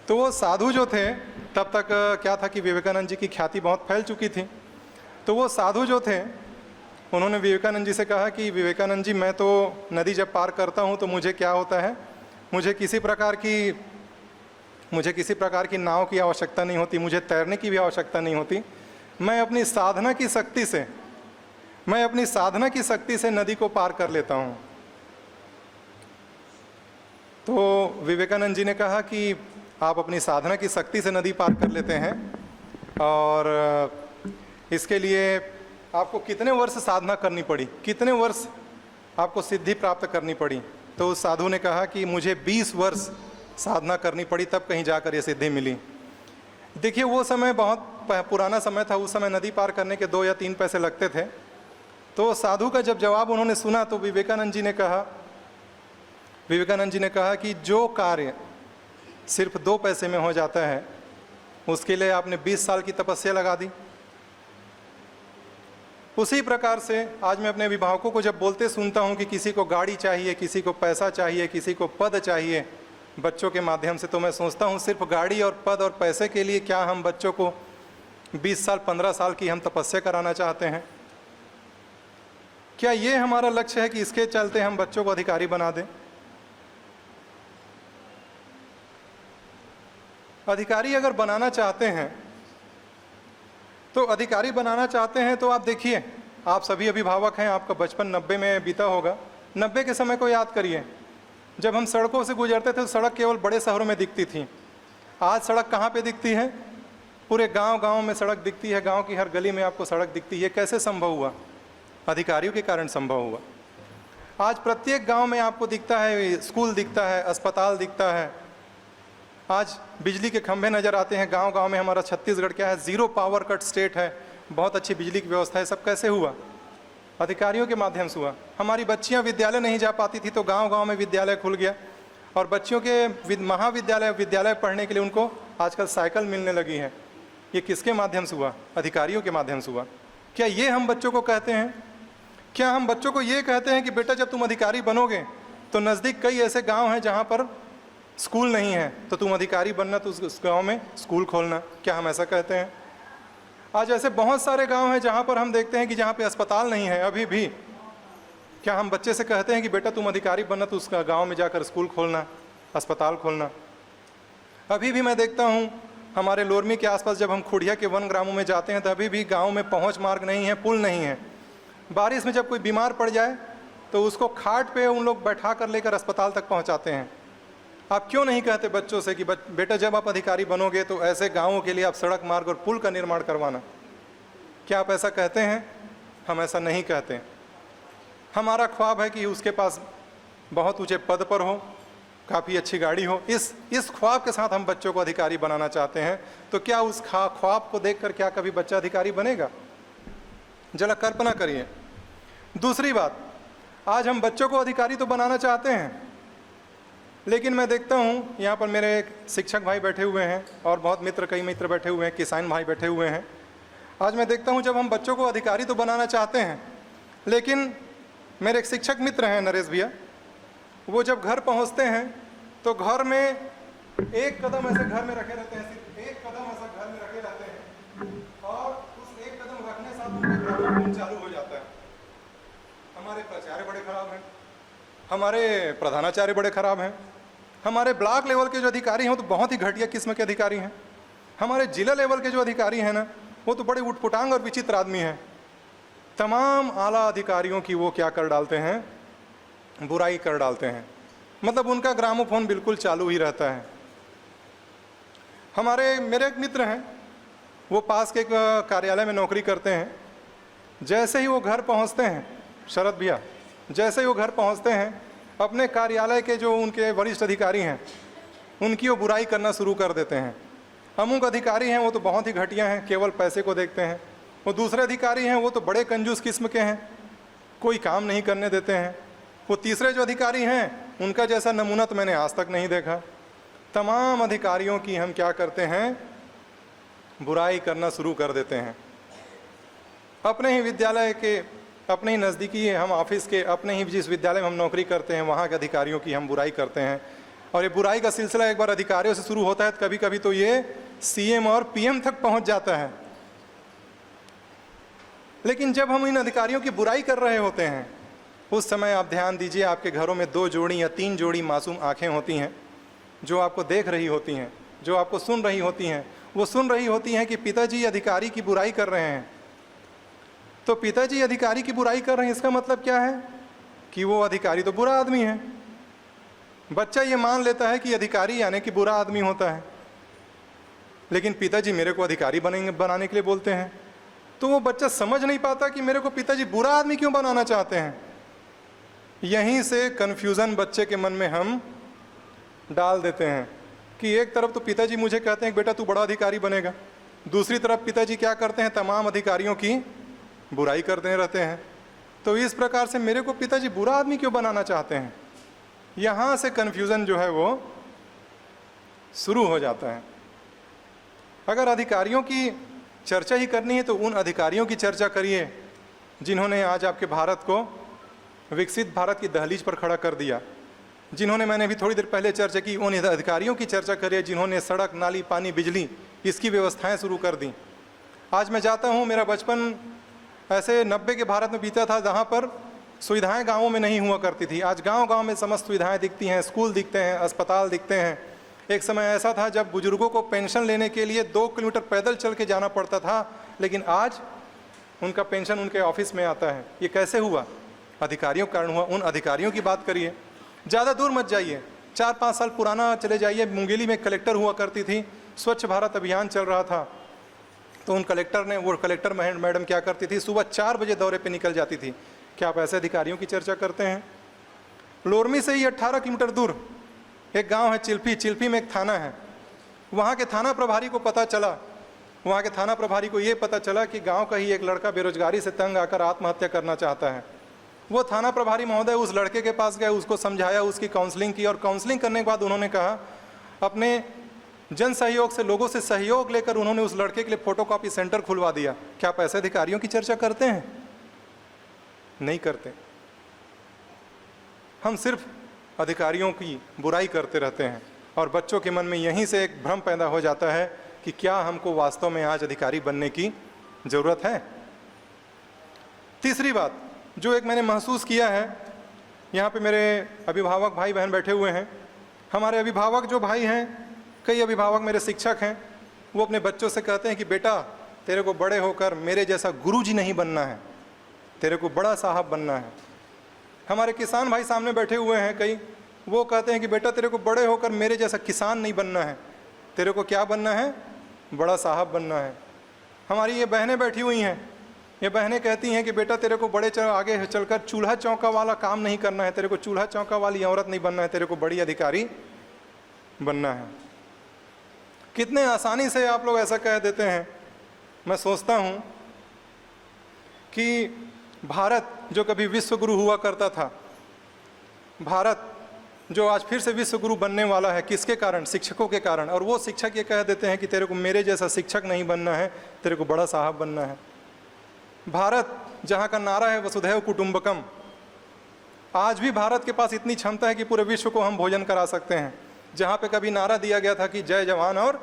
तो वो साधु जो थे, तब तक क्या था कि विवेकानंद जी की ख्याति बहुत फैल चुकी थी। तो वो साधु जो थे, उन्होंने विवेकानंद जी से कहा कि विवेकानंद जी, मैं तो नदी जब पार करता हूँ तो मुझे क्या होता है, मुझे किसी प्रकार की नाव की आवश्यकता नहीं होती, मुझे तैरने की भी आवश्यकता नहीं होती। मैं अपनी साधना की शक्ति से नदी को पार कर लेता हूँ। तो विवेकानंद जी ने कहा कि आप अपनी साधना की शक्ति से नदी पार कर लेते हैं और इसके लिए आपको कितने वर्ष साधना करनी पड़ी, कितने वर्ष आपको सिद्धि प्राप्त करनी पड़ी? तो उस साधु ने कहा कि मुझे 20 वर्ष साधना करनी पड़ी, तब कहीं जाकर ये सिद्धि मिली। देखिए, वो समय बहुत पुराना समय था, उस समय नदी पार करने के 2 या 3 पैसे लगते थे। तो साधु का जब जवाब उन्होंने सुना तो विवेकानंद जी ने कहा कि जो कार्य सिर्फ 2 पैसे में हो जाता है, उसके लिए आपने 20 साल की तपस्या लगा दी। उसी प्रकार से आज मैं अपने अभिभावकों को जब बोलते सुनता हूँ कि किसी को गाड़ी चाहिए, किसी को पैसा चाहिए, किसी को पद चाहिए बच्चों के माध्यम से, तो मैं सोचता हूँ सिर्फ गाड़ी और पद और पैसे के लिए क्या हम बच्चों को 20 साल 15 साल की हम तपस्या कराना चाहते हैं? क्या ये हमारा लक्ष्य है कि इसके चलते हम बच्चों को अधिकारी बना दें? अधिकारी अगर बनाना चाहते हैं तो आप देखिए, आप सभी अभिभावक हैं, आपका बचपन 90 में बीता होगा। 90 के समय को याद करिए, जब हम सड़कों से गुजरते थे तो सड़क केवल बड़े शहरों में दिखती थी, आज सड़क कहाँ पे दिखती है? पूरे गांव-गांव में सड़क दिखती है, गांव की हर गली में आपको सड़क दिखती है। कैसे संभव हुआ? अधिकारियों के कारण संभव हुआ। आज प्रत्येक गांव में आपको दिखता है, स्कूल दिखता है, अस्पताल दिखता है। आज बिजली के खंभे नज़र आते हैं गांव-गांव में। हमारा छत्तीसगढ़ क्या है? ज़ीरो पावर कट स्टेट है, बहुत अच्छी बिजली की व्यवस्था है। सब कैसे हुआ? अधिकारियों के माध्यम से हुआ। हमारी बच्चियां विद्यालय नहीं जा पाती थी तो गांव-गांव में विद्यालय खुल गया, और बच्चियों के विद्यालय पढ़ने के लिए उनको आजकल साइकिल मिलने लगी है। ये किसके माध्यम से हुआ? अधिकारियों के माध्यम से हुआ। क्या ये हम बच्चों को कहते हैं? क्या हम बच्चों को ये कहते हैं कि बेटा जब तुम अधिकारी बनोगे तो नज़दीक कई ऐसे गांव हैं जहां पर स्कूल नहीं है, तो तुम अधिकारी बनना तो उस गांव में स्कूल खोलना? क्या हम ऐसा कहते हैं? आज ऐसे बहुत सारे गांव हैं जहां पर हम देखते हैं कि जहां पे अस्पताल नहीं है अभी भी। क्या हम बच्चे से कहते हैं कि बेटा तुम अधिकारी बनना तो उस गांव में जाकर स्कूल खोलना, अस्पताल खोलना? अभी भी मैं देखता हूं हमारे लोरमी के आसपास जब हम खुड़िया के वन ग्रामों में जाते हैं तो अभी भी गांव में पहुंच मार्ग नहीं है, पुल नहीं है। बारिश में जब कोई बीमार पड़ जाए तो उसको खाट पे उन लोग बैठा कर लेकर अस्पताल तक पहुंचाते हैं। आप क्यों नहीं कहते बच्चों से कि बेटा जब आप अधिकारी बनोगे तो ऐसे गाँवों के लिए आप सड़क मार्ग और पुल का निर्माण करवाना? क्या आप ऐसा कहते हैं? हम ऐसा नहीं कहते। हमारा ख्वाब है कि उसके पास बहुत ऊंचे पद पर हो, काफ़ी अच्छी गाड़ी हो। इस ख्वाब के साथ हम बच्चों को अधिकारी बनाना चाहते हैं। तो क्या उस ख्वाब को देखकर क्या कभी बच्चा अधिकारी बनेगा? जरा कल्पना करिए। दूसरी बात, आज हम बच्चों को अधिकारी तो बनाना चाहते हैं, लेकिन मैं देखता हूँ यहाँ पर मेरे एक शिक्षक भाई बैठे हुए हैं और बहुत कई मित्र बैठे हुए हैं, किसान भाई बैठे हुए हैं। आज मैं देखता हूँ जब हम बच्चों को अधिकारी तो बनाना चाहते हैं, लेकिन मेरे एक शिक्षक मित्र हैं नरेश भैया, वो जब घर पहुंचते हैं तो घर में एक कदम ऐसे घर में रखे रहते हैं, सिर्फ एक कदम ऐसा घर में रखे रहते हैं, और उस एक कदम रखने से उनका ग्रामोफोन चालू हो जाता है। हमारे प्राचार्य बड़े खराब हैं, हमारे प्रधानाचार्य बड़े खराब हैं, हमारे ब्लॉक लेवल के जो अधिकारी हैं तो बहुत ही घटिया किस्म के अधिकारी हैं, हमारे जिला लेवल के जो अधिकारी हैं ना वो तो बड़े उटपुटांग और विचित्र आदमी हैं। तमाम आला अधिकारियों की वो क्या कर डालते हैं? बुराई कर डालते हैं। मतलब उनका ग्रामोफोन बिल्कुल चालू ही रहता है। मेरे एक मित्र हैं, वो पास के कार्यालय में नौकरी करते हैं। जैसे ही वो घर पहुंचते हैं, शरद भैया, जैसे ही वो घर पहुंचते हैं अपने कार्यालय के जो उनके वरिष्ठ अधिकारी हैं उनकी वो बुराई करना शुरू कर देते हैं। अमुक अधिकारी हैं वो तो बहुत ही घटिया हैं, केवल पैसे को देखते हैं। वो दूसरे अधिकारी हैं वो तो बड़े कंजूस किस्म के हैं, कोई काम नहीं करने देते हैं। वो तीसरे जो अधिकारी हैं उनका जैसा नमूना तो मैंने आज तक नहीं देखा। तमाम अधिकारियों की हम क्या करते हैं? बुराई करना शुरू कर देते हैं। अपने ही विद्यालय के, अपने ही नज़दीकी हम ऑफिस के, अपने ही जिस विद्यालय में हम नौकरी करते हैं वहाँ के अधिकारियों की हम बुराई करते हैं। और ये बुराई का सिलसिला एक बार अधिकारियों से शुरू होता है तो कभी कभी तो ये सीएम और पीएम तक पहुँच जाता है। लेकिन जब हम इन अधिकारियों की बुराई कर रहे होते हैं उस समय आप ध्यान दीजिए, आपके घरों में 2 जोड़ी या 3 जोड़ी मासूम आँखें होती हैं जो आपको देख रही होती हैं, जो आपको सुन रही होती हैं। वो सुन रही होती हैं कि पिताजी अधिकारी की बुराई कर रहे हैं। तो पिताजी अधिकारी की बुराई कर रहे हैं, इसका मतलब क्या है? कि वो अधिकारी तो बुरा आदमी है। बच्चा ये मान लेता है कि अधिकारी यानी कि बुरा आदमी होता है, लेकिन पिताजी मेरे को अधिकारी बनाने के लिए बोलते हैं। तो वो बच्चा समझ नहीं पाता कि मेरे को पिताजी बुरा आदमी क्यों बनाना चाहते हैं। यहीं से कन्फ्यूज़न बच्चे के मन में हम डाल देते हैं कि एक तरफ तो पिताजी मुझे कहते हैं बेटा तू बड़ा अधिकारी बनेगा, दूसरी तरफ पिताजी क्या करते हैं? तमाम अधिकारियों की बुराई करते रहते हैं। तो इस प्रकार से मेरे को पिताजी बुरा आदमी क्यों बनाना चाहते हैं? यहाँ से कन्फ्यूज़न जो है वो शुरू हो जाता है। अगर अधिकारियों की चर्चा ही करनी है तो उन अधिकारियों की चर्चा करिए जिन्होंने आज आपके भारत को विकसित भारत की दहलीज पर खड़ा कर दिया, जिन्होंने, मैंने भी थोड़ी देर पहले चर्चा की, उन अधिकारियों की चर्चा करिए जिन्होंने सड़क, नाली, पानी, बिजली इसकी व्यवस्थाएं शुरू कर दी। आज मैं जाता हूं, मेरा बचपन ऐसे 90 के भारत में बीता था जहां पर सुविधाएं गाँवों में नहीं हुआ करती थी। आज गाँव-गाँव में समस्त सुविधाएँ दिखती हैं, स्कूल दिखते हैं, अस्पताल दिखते हैं। एक समय ऐसा था जब बुजुर्गों को पेंशन लेने के लिए 2 किलोमीटर पैदल चल के जाना पड़ता था, लेकिन आज उनका पेंशन उनके ऑफिस में आता है। ये कैसे हुआ? अधिकारियों के कारण हुआ। उन अधिकारियों की बात करिए, ज़्यादा दूर मत जाइए। 4-5 साल पुराना चले जाइए, मुंगेली में कलेक्टर हुआ करती थी, स्वच्छ भारत अभियान चल रहा था, तो वो कलेक्टर मैडम क्या करती थी, सुबह 4 बजे दौरे पे निकल जाती थी। क्या आप ऐसे अधिकारियों की चर्चा करते हैं? लोरमी से ही 18 किलोमीटर दूर एक गांव है चिल्फी, चिल्फी में एक थाना है। वहाँ के थाना प्रभारी को पता चला, वहाँ के थाना प्रभारी को ये पता चला कि गांव का ही एक लड़का बेरोजगारी से तंग आकर आत्महत्या करना चाहता है। वो थाना प्रभारी महोदय उस लड़के के पास गए, उसको समझाया, उसकी काउंसलिंग की, और काउंसलिंग करने के बाद उन्होंने कहा, अपने जन सहयोग से, लोगों से सहयोग लेकर उन्होंने उस लड़के के लिए फोटोकॉपी सेंटर खुलवा दिया। क्या आप ऐसे अधिकारियों की चर्चा करते हैं? नहीं करते। हम सिर्फ अधिकारियों की बुराई करते रहते हैं और बच्चों के मन में यहीं से एक भ्रम पैदा हो जाता है कि क्या हमको वास्तव में आज अधिकारी बनने की ज़रूरत है। तीसरी बात जो एक मैंने महसूस किया है, यहाँ पे मेरे अभिभावक भाई बहन बैठे हुए हैं, हमारे अभिभावक जो भाई हैं, कई अभिभावक मेरे शिक्षक हैं, वो अपने बच्चों से कहते हैं कि बेटा तेरे को बड़े होकर मेरे जैसा गुरुजी नहीं बनना है, तेरे को बड़ा साहब बनना है। हमारे किसान भाई सामने बैठे हुए हैं कई, वो कहते हैं कि बेटा तेरे को बड़े होकर मेरे जैसा किसान नहीं बनना है, तेरे को क्या बनना है, बड़ा साहब बनना है। हमारी ये बहनें बैठी हुई हैं, ये बहनें कहती हैं कि बेटा तेरे को आगे चलकर चूल्हा चौका वाला काम नहीं करना है, तेरे को चूल्हा चौका वाली औरत नहीं बनना है, तेरे को बड़ी अधिकारी बनना है। कितने आसानी से आप लोग ऐसा कह देते हैं। मैं सोचता हूँ कि भारत जो कभी विश्व गुरु हुआ करता था, भारत जो आज फिर से विश्व गुरु बनने वाला है, किसके कारण? शिक्षकों के कारण। और वो शिक्षक ये कह देते हैं कि तेरे को मेरे जैसा शिक्षक नहीं बनना है, तेरे को बड़ा साहब बनना है। भारत जहाँ का नारा है वसुधैव कुटुंबकम, आज भी भारत के पास इतनी क्षमता है कि पूरे विश्व को हम भोजन करा सकते हैं। जहाँ पे कभी नारा दिया गया था कि जय जवान और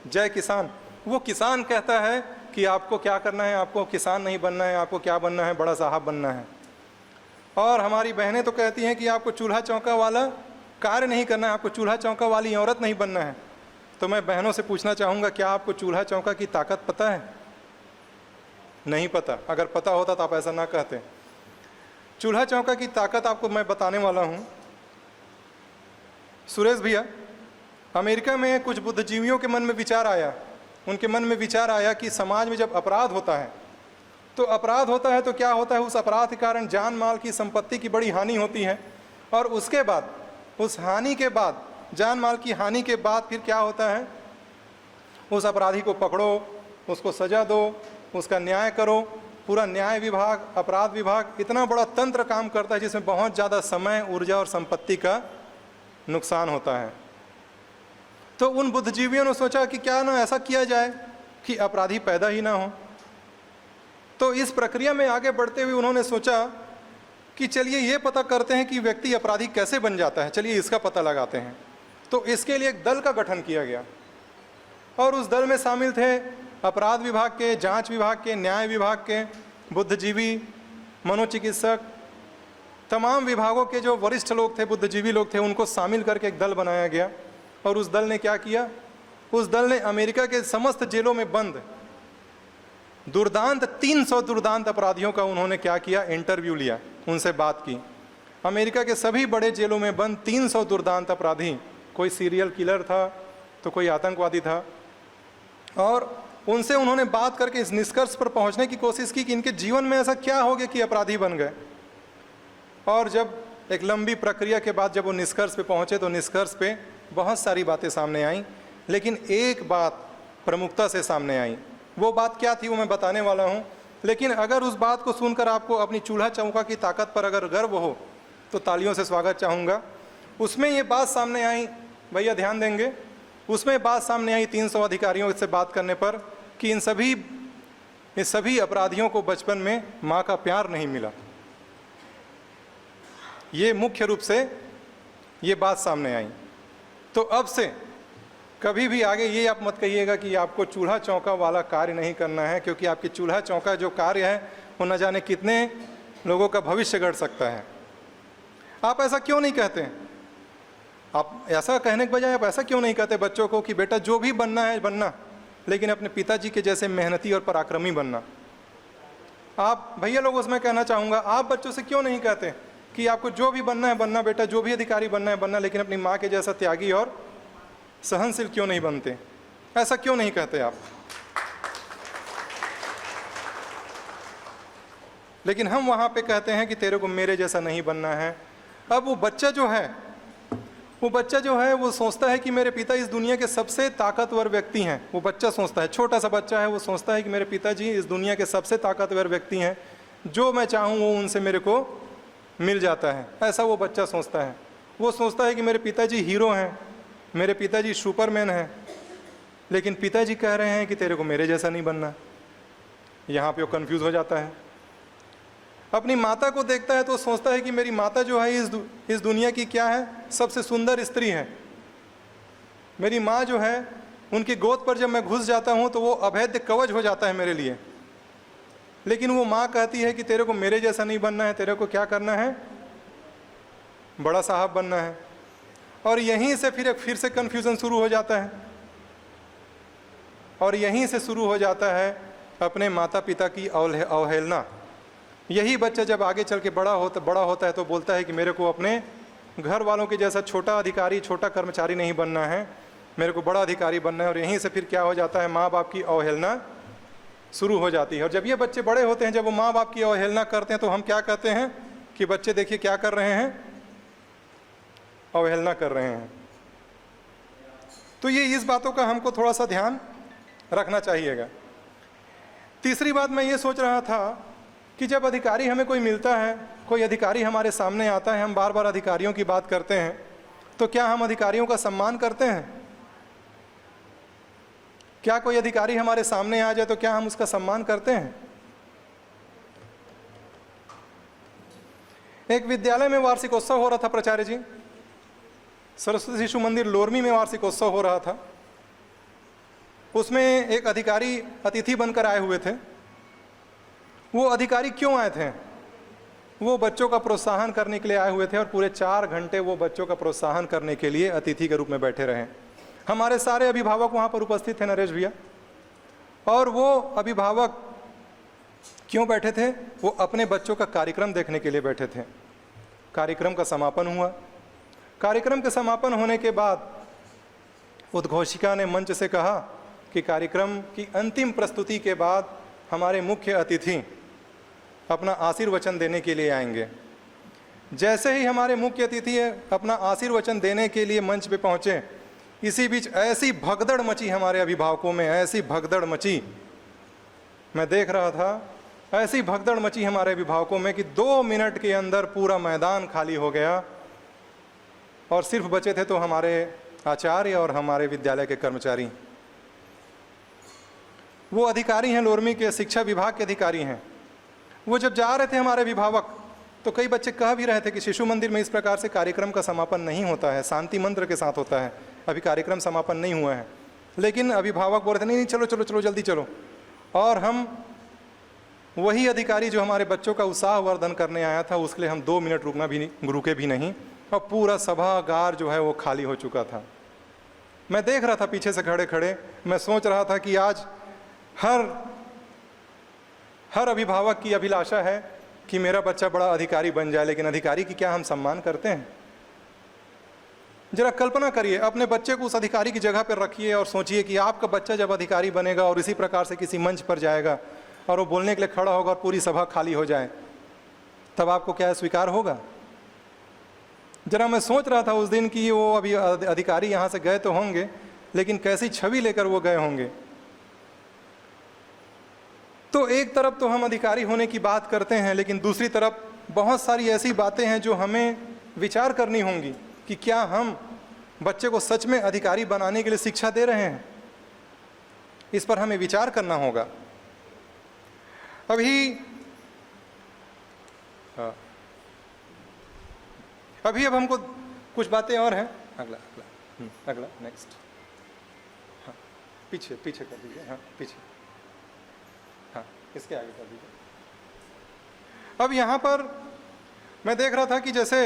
जय किसान, वो किसान कहता है कि आपको क्या करना है, आपको किसान नहीं बनना है, आपको क्या बनना है, बड़ा साहब बनना है। और हमारी बहनें तो कहती हैं कि आपको चूल्हा चौका वाला कार्य नहीं करना है, आपको चूल्हा चौका वाली औरत नहीं बनना है। तो मैं बहनों से पूछना चाहूँगा, क्या आपको चूल्हा चौका की ताकत पता है? नहीं पता। अगर पता होता तो आप ऐसा ना कहते। चूल्हा चौका की ताकत आपको मैं बताने वाला हूँ। सुरेश भैया, अमेरिका में कुछ बुद्धिजीवियों के मन में विचार आया, उनके मन में विचार आया कि समाज में जब अपराध होता है तो क्या होता है, उस अपराध के कारण जान माल की, संपत्ति की बड़ी हानि होती है। और उसके बाद, उस हानि के बाद, जान माल की हानि के बाद फिर क्या होता है, उस अपराधी को पकड़ो, उसको सज़ा दो, उसका न्याय करो। पूरा न्याय विभाग, अपराध विभाग इतना बड़ा तंत्र काम करता है जिसमें बहुत ज़्यादा समय, ऊर्जा और संपत्ति का नुकसान होता है। तो उन बुद्धिजीवियों ने सोचा कि क्या ना ऐसा किया जाए कि अपराधी पैदा ही ना हो। तो इस प्रक्रिया में आगे बढ़ते हुए उन्होंने सोचा कि चलिए ये पता करते हैं कि व्यक्ति अपराधी कैसे बन जाता है, चलिए इसका पता लगाते हैं। तो इसके लिए एक दल का गठन किया गया और उस दल में शामिल थे अपराध विभाग के, जांच विभाग के, न्याय विभाग के, बुद्धिजीवी, मनोचिकित्सक, तमाम विभागों के जो वरिष्ठ लोग थे, बुद्धिजीवी लोग थे, उनको शामिल करके एक दल बनाया गया। और उस दल ने क्या किया, उस दल ने अमेरिका के समस्त जेलों में बंद दुर्दांत 300 दुर्दांत अपराधियों का उन्होंने क्या किया, इंटरव्यू लिया, उनसे बात की। अमेरिका के सभी बड़े जेलों में बंद 300 दुर्दांत अपराधी, कोई सीरियल किलर था तो कोई आतंकवादी था, और उनसे उन्होंने बात करके इस निष्कर्ष पर पहुंचने की कोशिश की कि इनके जीवन में ऐसा क्या हो गया कि अपराधी बन गए। और जब एक लंबी प्रक्रिया के बाद जब वो निष्कर्ष पे पहुंचे तो निष्कर्ष पे बहुत सारी बातें सामने आईं, लेकिन एक बात प्रमुखता से सामने आई। वो बात क्या थी वो मैं बताने वाला हूँ, लेकिन अगर उस बात को सुनकर आपको अपनी चूल्हा चौका की ताकत पर अगर गर्व हो तो तालियों से स्वागत चाहूँगा। उसमें ये बात सामने आई, भैया ध्यान देंगे, उसमें बात सामने आई 300 अधिकारियों से बात करने पर कि इन सभी अपराधियों को बचपन में माँ का प्यार नहीं मिला। ये मुख्य रूप से ये बात सामने आई। तो अब से कभी भी आगे ये आप मत कहिएगा कि आपको चूल्हा चौका वाला कार्य नहीं करना है, क्योंकि आपकी चूल्हा चौका जो कार्य है वो न जाने कितने लोगों का भविष्य गढ़ सकता है। आप ऐसा क्यों नहीं कहते? आप ऐसा कहने के बजाय आप ऐसा क्यों नहीं कहते बच्चों को कि बेटा जो भी बनना है बनना, लेकिन अपने पिताजी के जैसे मेहनती और पराक्रमी बनना। आप भैया लोग, उसमें कहना चाहूँगा, आप बच्चों से क्यों नहीं कहते कि आपको जो भी बनना है बनना बेटा, जो भी अधिकारी बनना है बनना, लेकिन अपनी माँ के जैसा त्यागी और सहनशील क्यों नहीं बनते? ऐसा क्यों नहीं कहते आप? लेकिन हम वहाँ पे कहते हैं कि तेरे को मेरे जैसा नहीं बनना है। अब वो बच्चा जो है वो सोचता है कि मेरे पिता इस दुनिया के सबसे ताकतवर व्यक्ति हैं। वो बच्चा सोचता है, छोटा सा बच्चा है, वो सोचता है कि मेरे पिताजी इस दुनिया के सबसे ताकतवर व्यक्ति हैं, जो मैं चाहूँ वो उनसे मेरे को मिल जाता है। ऐसा वो बच्चा सोचता है। वो सोचता है कि मेरे पिताजी हीरो हैं, मेरे पिताजी सुपरमैन हैं, लेकिन पिताजी कह रहे हैं कि तेरे को मेरे जैसा नहीं बनना। यहाँ पे वो कन्फ्यूज़ हो जाता है। अपनी माता को देखता है तो सोचता है कि मेरी माता जो है इस दुनिया की क्या है, सबसे सुंदर स्त्री है। मेरी माँ जो है, उनकी गोद पर जब मैं घुस जाता हूँ तो वो अभेद्य कवच हो जाता है मेरे लिए। लेकिन वो माँ कहती है कि तेरे को मेरे जैसा नहीं बनना है, तेरे को क्या करना है, बड़ा साहब बनना है। और यहीं से फिर से कन्फ्यूज़न शुरू हो जाता है, और यहीं से शुरू हो जाता है अपने माता पिता की अवहेलना। यही बच्चा जब आगे चल के बड़ा होता है तो बोलता है कि मेरे को अपने घर वालों के जैसा छोटा अधिकारी, छोटा कर्मचारी नहीं बनना है, मेरे को बड़ा अधिकारी बनना है। और यहीं से फिर क्या हो जाता है, माँ बाप की अवहेलना शुरू हो जाती है। और जब ये बच्चे बड़े होते हैं, जब वो माँ बाप की अवहेलना करते हैं, तो हम क्या कहते हैं कि बच्चे देखिए क्या कर रहे हैं, अवहेलना कर रहे हैं। तो ये इस बातों का हमको थोड़ा सा ध्यान रखना चाहिएगा। तीसरी बात मैं ये सोच रहा था कि जब अधिकारी हमें कोई मिलता है, कोई अधिकारी हमारे सामने आता है, हम बार बार अधिकारियों की बात करते हैं, तो क्या हम अधिकारियों का सम्मान करते हैं? क्या कोई अधिकारी हमारे सामने आ जाए तो क्या हम उसका सम्मान करते हैं? एक विद्यालय में वार्षिकोत्सव हो रहा था प्राचार्य जी, सरस्वती शिशु मंदिर लोरमी में वार्षिकोत्सव हो रहा था। उसमें एक अधिकारी अतिथि बनकर आए हुए थे। वो अधिकारी क्यों आए थे? वो बच्चों का प्रोत्साहन करने के लिए आए हुए थे, और पूरे 4 घंटे वो बच्चों का प्रोत्साहन करने के लिए अतिथि के रूप में बैठे रहे। हमारे सारे अभिभावक वहाँ पर उपस्थित थे, नरेश भैया। और वो अभिभावक क्यों बैठे थे? वो अपने बच्चों का कार्यक्रम देखने के लिए बैठे थे। कार्यक्रम का समापन हुआ। कार्यक्रम के समापन होने के बाद उद्घोषिका ने मंच से कहा कि कार्यक्रम की अंतिम प्रस्तुति के बाद हमारे मुख्य अतिथि अपना आशीर्वचन देने के लिए आएंगे। जैसे ही हमारे मुख्य अतिथि अपना आशीर्वचन देने के लिए मंच पे पहुँचे, इसी बीच ऐसी भगदड़ मची हमारे अभिभावकों में, ऐसी भगदड़ मची, मैं देख रहा था, ऐसी भगदड़ मची हमारे अभिभावकों में कि 2 मिनट के अंदर पूरा मैदान खाली हो गया, और सिर्फ बचे थे तो हमारे आचार्य और हमारे विद्यालय के कर्मचारी। वो अधिकारी हैं, लोरमी के शिक्षा विभाग के अधिकारी हैं। वो जब जा रहे थे हमारे अभिभावक, तो कई बच्चे कह भी रहे थे कि शिशु मंदिर में इस प्रकार से कार्यक्रम का समापन नहीं होता है, शांति मंत्र के साथ होता है, अभी कार्यक्रम समापन नहीं हुआ है। लेकिन अभिभावक बोल रहे थे नहीं चलो चलो चलो जल्दी चलो। और हम वही अधिकारी जो हमारे बच्चों का उत्साहवर्धन करने आया था, उसके लिए हम 2 मिनट रुके भी नहीं, और पूरा सभागार जो है वो खाली हो चुका था। मैं देख रहा था पीछे से खड़े खड़े, मैं सोच रहा था कि आज हर अभिभावक की अभिलाषा है कि मेरा बच्चा बड़ा अधिकारी बन जाए, लेकिन अधिकारी की क्या हम सम्मान करते हैं? जरा कल्पना करिए, अपने बच्चे को उस अधिकारी की जगह पर रखिए और सोचिए कि आपका बच्चा जब अधिकारी बनेगा और इसी प्रकार से किसी मंच पर जाएगा और वो बोलने के लिए खड़ा होगा और पूरी सभा खाली हो जाए, तब आपको क्या स्वीकार होगा? जरा मैं सोच रहा था उस दिन कि वो अभी अधिकारी यहाँ से गए तो होंगे, लेकिन कैसी छवि लेकर वो गए होंगे। तो एक तरफ तो हम अधिकारी होने की बात करते हैं, लेकिन दूसरी तरफ बहुत सारी ऐसी बातें हैं जो हमें विचार करनी होंगी कि क्या हम बच्चे को सच में अधिकारी बनाने के लिए शिक्षा दे रहे हैं। इस पर हमें विचार करना होगा। अभी अब हमको कुछ बातें और हैं। अगला नेक्स्ट, हाँ पीछे कर दीजिए, हाँ पीछे, हाँ इसके आगे कर दीजिए। अब यहाँ पर मैं देख रहा था कि जैसे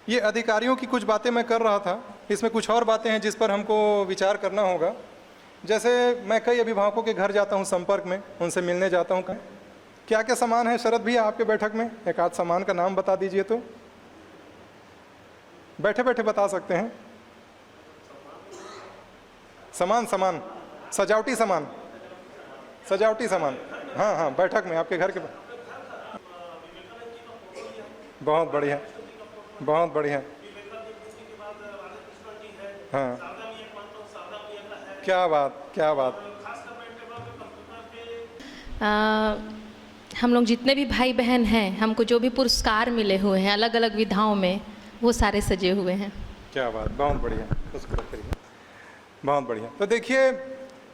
ये अधिकारियों की कुछ बातें मैं कर रहा था, इसमें कुछ और बातें हैं जिस पर हमको विचार करना होगा। जैसे मैं कई अभिभावकों के घर जाता हूँ संपर्क में, उनसे मिलने जाता हूँ, क्या क्या सामान है शरद भैया आपके बैठक में? एक आध सामान का नाम बता दीजिए तो। बैठे बैठे बता सकते हैं। सामान सजावटी सामान, हाँ हाँ, बैठक में आपके घर के। बहुत बढ़िया, बहुत बढ़िया। हाँ, क्या बात। हम लोग जितने भी भाई बहन हैं, हमको जो भी पुरस्कार मिले हुए हैं अलग अलग विधाओं में, वो सारे सजे हुए हैं। क्या बात, बहुत बढ़िया, उसको करिए, बहुत बढ़िया। तो देखिए,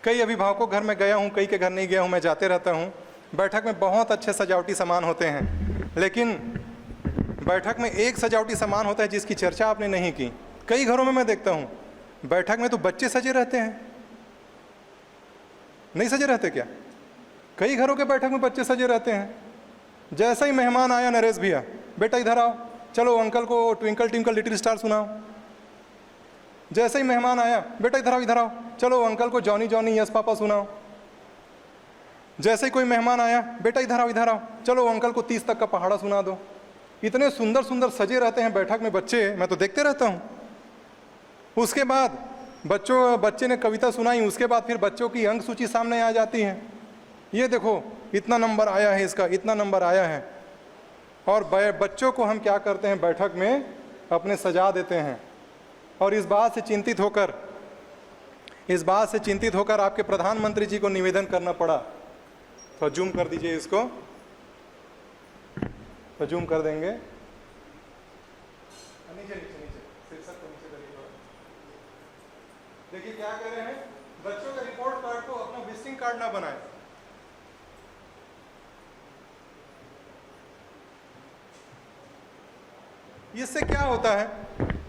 कई अभिभावकों घर में गया हूँ, कई के घर नहीं गया हूँ, मैं जाते रहता हूँ। बैठक में बहुत अच्छे सजावटी सामान होते हैं, लेकिन बैठक में एक सजावटी सामान होता है जिसकी चर्चा आपने नहीं की। कई घरों में मैं देखता हूँ बैठक में तो बच्चे सजे रहते हैं। नहीं सजे रहते क्या? कई घरों के बैठक में बच्चे सजे रहते हैं। जैसे ही मेहमान आया, नरेश भैया बेटा इधर आओ, चलो अंकल को ट्विंकल ट्विंकल लिटिल स्टार सुनाओ। जैसे ही मेहमान आया, बेटा इधर आओ, चलो अंकल को जॉनी जॉनी यस पापा सुनाओ। जैसे ही कोई मेहमान आया, बेटा इधर आओ, चलो अंकल को 30 तक का पहाड़ा सुना दो। इतने सुंदर सुंदर सजे रहते हैं बैठक में बच्चे, मैं तो देखते रहता हूँ। उसके बाद बच्चे ने कविता सुनाई, उसके बाद फिर बच्चों की अंक सूची सामने आ जाती है। ये देखो इतना नंबर आया है, इसका इतना नंबर आया है। और बच्चों को हम क्या करते हैं, बैठक में अपने सजा देते हैं। और इस बात से चिंतित होकर आपके प्रधानमंत्री जी को निवेदन करना पड़ा। तो जूम कर दीजिए इसको, तो जूम कर देंगे। नीचे शीर्षक को नीचे करिए। देखिए क्या कह रहे हैं, बच्चों के रिपोर्ट कार्ड को अपना विजिटिंग कार्ड ना बनाएं। इससे क्या होता है?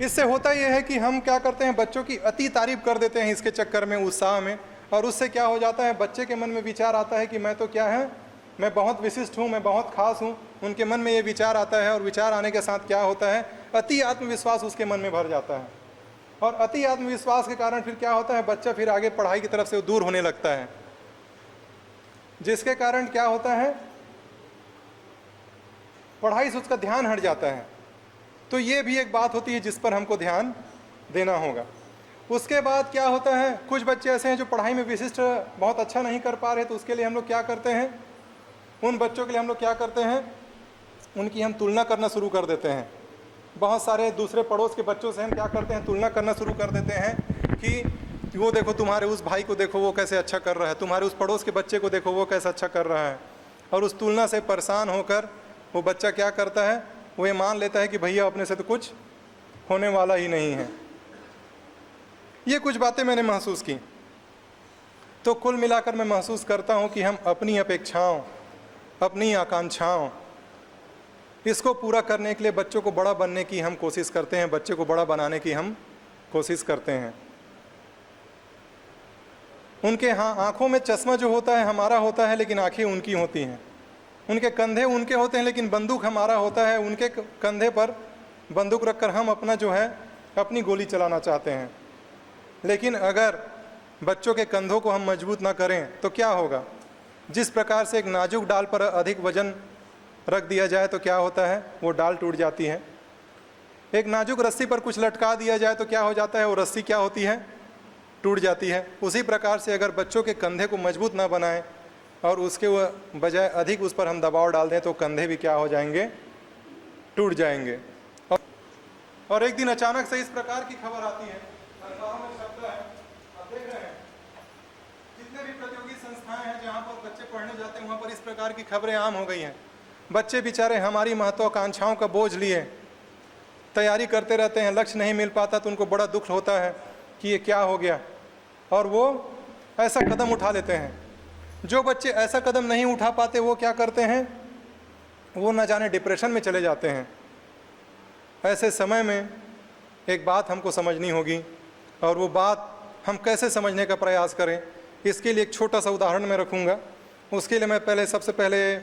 इससे होता यह है कि हम क्या करते हैं, बच्चों की अति तारीफ कर देते हैं इसके चक्कर में, उत्साह में। और उससे क्या हो जाता है, बच्चे के मन में विचार आता है कि मैं तो क्या है, मैं बहुत विशिष्ट हूँ, मैं बहुत खास हूँ। उनके मन में ये विचार आता है, और विचार आने के साथ क्या होता है, अति आत्मविश्वास उसके मन में भर जाता है। और अति आत्मविश्वास के कारण फिर क्या होता है, बच्चा फिर आगे पढ़ाई की तरफ से दूर होने लगता है, जिसके कारण क्या होता है, पढ़ाई से उसका ध्यान हट जाता है। तो ये भी एक बात होती है जिस पर हमको ध्यान देना होगा। उसके बाद क्या होता है, कुछ बच्चे ऐसे हैं जो पढ़ाई में विशिष्ट बहुत अच्छा नहीं कर पा रहे, तो उसके लिए हम लोग क्या करते हैं, उन बच्चों के लिए हम लोग क्या करते हैं, उनकी हम तुलना करना शुरू कर देते हैं। बहुत सारे दूसरे पड़ोस के बच्चों से हम क्या करते हैं, तुलना करना शुरू कर देते हैं कि वो देखो तुम्हारे उस भाई को देखो वो कैसे अच्छा कर रहा है, तुम्हारे उस पड़ोस के बच्चे को देखो वो कैसे अच्छा कर रहा है। और उस तुलना से परेशान होकर वो बच्चा क्या करता है, वो ये मान लेता है कि भैया अपने से तो कुछ होने वाला ही नहीं है। ये कुछ बातें मैंने महसूस की। तो कुल मिलाकर मैं महसूस करता हूँ कि हम अपनी अपेक्षाओं, अपनी आकांक्षाओं, इसको पूरा करने के लिए बच्चों को बड़ा बनने की हम कोशिश करते हैं, बच्चे को बड़ा बनाने की हम कोशिश करते हैं। उनके आँखों में चश्मा जो होता है हमारा होता है, लेकिन आँखें उनकी होती हैं। उनके कंधे उनके होते हैं, लेकिन बंदूक हमारा होता है। उनके कंधे पर बंदूक रखकर हम अपना जो है अपनी गोली चलाना चाहते हैं। लेकिन अगर बच्चों के कंधों को हम मजबूत ना करें तो क्या होगा, जिस प्रकार से एक नाजुक डाल पर अधिक वजन रख दिया जाए तो क्या होता है, वो डाल टूट जाती है। एक नाजुक रस्सी पर कुछ लटका दिया जाए तो क्या हो जाता है, वो रस्सी क्या होती है, टूट जाती है। उसी प्रकार से अगर बच्चों के कंधे को मजबूत ना बनाएं और उसके बजाय अधिक उस पर हम दबाव डाल दें तो कंधे भी क्या हो जाएंगे, टूट जाएंगे। और एक दिन अचानक से इस प्रकार की खबर आती है, अखबारों में छपता है, आप देख रहे हैं जितने भी प्रतियोगी संस्थाएं हैं जहाँ पर बच्चे पढ़ने जाते हैं वहाँ पर इस प्रकार की खबरें आम हो गई हैं। बच्चे बेचारे हमारी महत्वाकांक्षाओं का बोझ लिए तैयारी करते रहते हैं, लक्ष्य नहीं मिल पाता तो उनको बड़ा दुख होता है कि ये क्या हो गया, और वो ऐसा कदम उठा लेते हैं। जो बच्चे ऐसा कदम नहीं उठा पाते वो क्या करते हैं, वो न जाने डिप्रेशन में चले जाते हैं। ऐसे समय में एक बात हमको समझनी होगी, और वो बात हम कैसे समझने का प्रयास करें, इसके लिए एक छोटा सा उदाहरण मैं रखूँगा। उसके लिए मैं सबसे पहले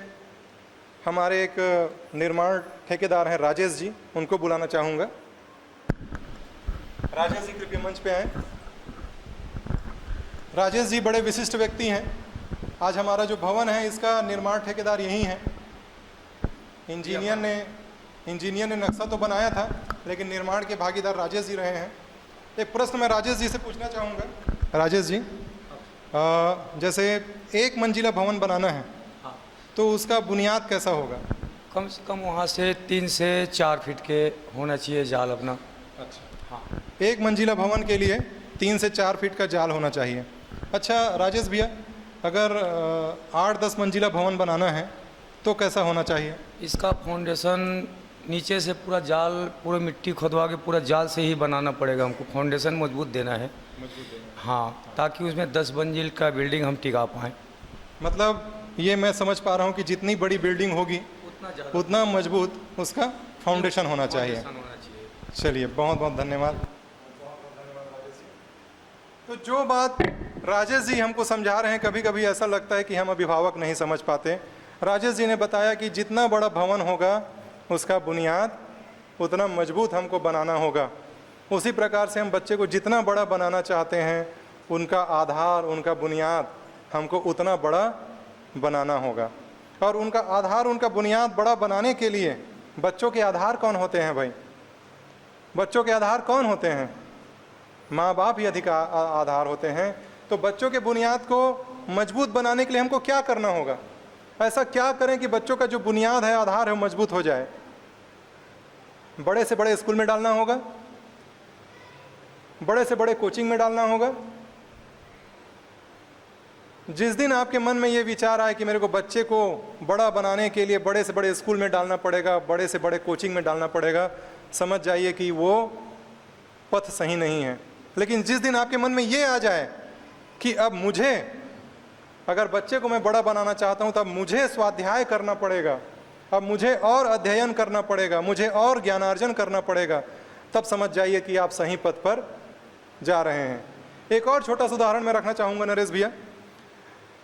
हमारे एक निर्माण ठेकेदार हैं राजेश जी, उनको बुलाना चाहूँगा। राजेश जी कृपया मंच पे आएँ। राजेश जी बड़े विशिष्ट व्यक्ति हैं। आज हमारा जो भवन है इसका निर्माण ठेकेदार यही है। इंजीनियर ने नक्शा तो बनाया था, लेकिन निर्माण के भागीदार राजेश जी रहे हैं। एक प्रश्न मैं राजेश जी से पूछना चाहूँगा। राजेश जी, जैसे एक मंजिला भवन बनाना है तो उसका बुनियाद कैसा होगा? कम से कम वहाँ से 3 से 4 फीट के होना चाहिए जाल अपना। अच्छा, हाँ, एक मंजिला भवन के लिए 3 से 4 फीट का जाल होना चाहिए। अच्छा राजेश भैया, अगर 8-10 मंजिला भवन बनाना है तो कैसा होना चाहिए? इसका फाउंडेशन नीचे से पूरा जाल, पूरा मिट्टी खोदवा के पूरा जाल से ही बनाना पड़ेगा हमको। फाउंडेशन मजबूत देना है। हाँ, ताकि उसमें 10 मंजिल का बिल्डिंग हम टिका पाएँ। मतलब ये मैं समझ पा रहा हूँ कि जितनी बड़ी बिल्डिंग होगी उतना मजबूत उसका फाउंडेशन होना चाहिए। चलिए, बहुत बहुत धन्यवाद। तो जो बात राजेश जी हमको समझा रहे हैं, कभी कभी ऐसा लगता है कि हम अभिभावक नहीं समझ पाते। राजेश जी ने बताया कि जितना बड़ा भवन होगा उसका बुनियाद उतना मजबूत हमको बनाना होगा। उसी प्रकार से हम बच्चे को जितना बड़ा बनाना चाहते हैं, उनका आधार, उनका बुनियाद हमको उतना बड़ा बनाना होगा। और उनका आधार, उनका बुनियाद बड़ा बनाने के लिए बच्चों के आधार कौन होते हैं भाई? बच्चों के आधार कौन होते हैं? माँ बाप ही आधार होते हैं। तो बच्चों के बुनियाद को मजबूत बनाने के लिए हमको क्या करना होगा? ऐसा क्या करें कि बच्चों का जो बुनियाद है, आधार है, वो मजबूत हो जाए? बड़े से बड़े स्कूल में डालना होगा, बड़े से बड़े कोचिंग में डालना होगा। जिस दिन आपके मन में ये विचार आए कि मेरे को बच्चे को बड़ा बनाने के लिए बड़े से बड़े स्कूल में डालना पड़ेगा, बड़े से बड़े कोचिंग में डालना पड़ेगा, समझ जाइए कि वो पथ सही नहीं है। लेकिन जिस दिन आपके मन में ये आ जाए कि अब मुझे, अगर बच्चे को मैं बड़ा बनाना चाहता हूँ, तब मुझे स्वाध्याय करना पड़ेगा, अब मुझे और अध्ययन करना पड़ेगा, मुझे और ज्ञानार्जन करना पड़ेगा, तब समझ जाइए कि आप सही पथ पर जा रहे हैं। एक और छोटा सा उदाहरण मैं रखना चाहूँगा नरेश भैया।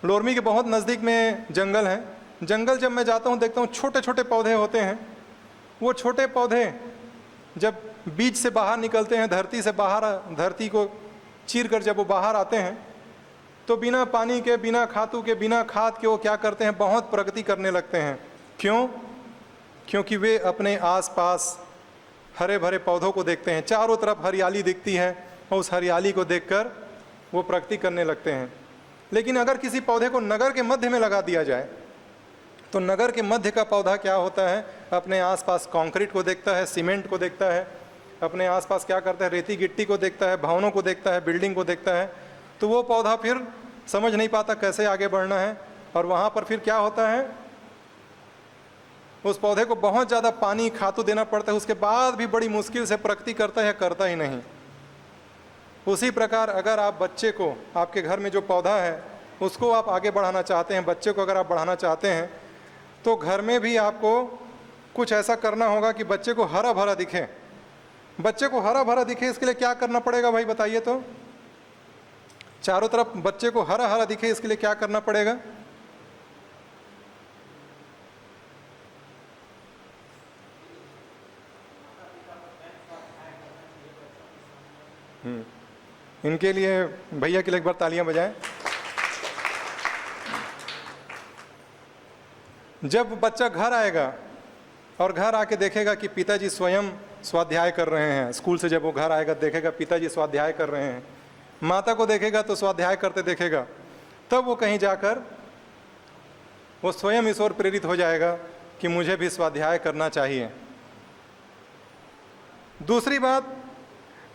लोरमी के बहुत नज़दीक में जंगल है। जंगल जब मैं जाता हूँ, देखता हूँ छोटे छोटे पौधे होते हैं। वो छोटे पौधे जब बीज से बाहर निकलते हैं, धरती से बाहर, धरती को चीर कर जब वो बाहर आते हैं, तो बिना पानी के, बिना खातू के, बिना खाद के वो क्या करते हैं? बहुत प्रगति करने लगते हैं। क्यों? क्योंकि वे अपने आसपास हरे भरे पौधों को देखते हैं, चारों तरफ हरियाली दिखती है और उस हरियाली को देखकर वो प्रगति करने लगते हैं। लेकिन अगर किसी पौधे को नगर के मध्य में लगा दिया जाए, तो नगर के मध्य का पौधा क्या होता है? अपने आसपास कंक्रीट को देखता है, सीमेंट को देखता है, अपने आसपास क्या करता है? रेती गिट्टी को देखता है, भवनों को देखता है, बिल्डिंग को देखता है। तो वो पौधा फिर समझ नहीं पाता कैसे आगे बढ़ना है। और वहाँ पर फिर क्या होता है? उस पौधे को बहुत ज़्यादा पानी, खातू देना पड़ता है, उसके बाद भी बड़ी मुश्किल से प्रगति करता है, करता ही नहीं। उसी प्रकार अगर आप बच्चे को, आपके घर में जो पौधा है उसको आप आगे बढ़ाना चाहते हैं, बच्चे को अगर आप बढ़ाना चाहते हैं, तो घर में भी आपको कुछ ऐसा करना होगा कि बच्चे को हरा भरा दिखे। बच्चे को हरा भरा दिखे, इसके लिए क्या करना पड़ेगा भाई बताइए? तो चारों तरफ बच्चे को हरा हरा दिखे, इसके लिए क्या करना पड़ेगा? इनके लिए भैया के लिए एक बार तालियां बजाएं। जब बच्चा घर आएगा और घर आके देखेगा कि पिताजी स्वयं स्वाध्याय कर रहे हैं, स्कूल से जब वो घर आएगा देखेगा पिताजी स्वाध्याय कर रहे हैं, माता को देखेगा तो स्वाध्याय करते देखेगा, तब वो कहीं जाकर वो स्वयं इस ओर प्रेरित हो जाएगा कि मुझे भी स्वाध्याय करना चाहिए। दूसरी बात,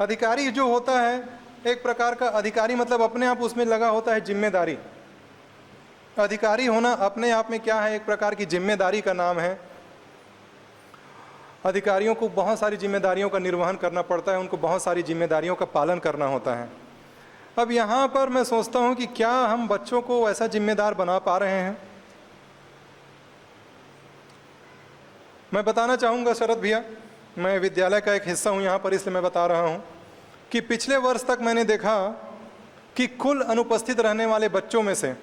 अधिकारी जो होता है, एक प्रकार का अधिकारी मतलब अपने आप उसमें लगा होता है जिम्मेदारी। अधिकारी होना अपने आप में क्या है? एक प्रकार की जिम्मेदारी का नाम है। अधिकारियों को बहुत सारी जिम्मेदारियों का निर्वहन करना पड़ता है, उनको बहुत सारी जिम्मेदारियों का पालन करना होता है। अब यहाँ पर मैं सोचता हूँ कि क्या हम बच्चों को ऐसा जिम्मेदार बना पा रहे हैं? मैं बताना चाहूँगा शरद भैया, मैं विद्यालय का एक हिस्सा हूँ यहाँ पर, इसलिए मैं बता रहा हूँ कि पिछले वर्ष तक मैंने देखा कि कुल अनुपस्थित रहने वाले बच्चों में से,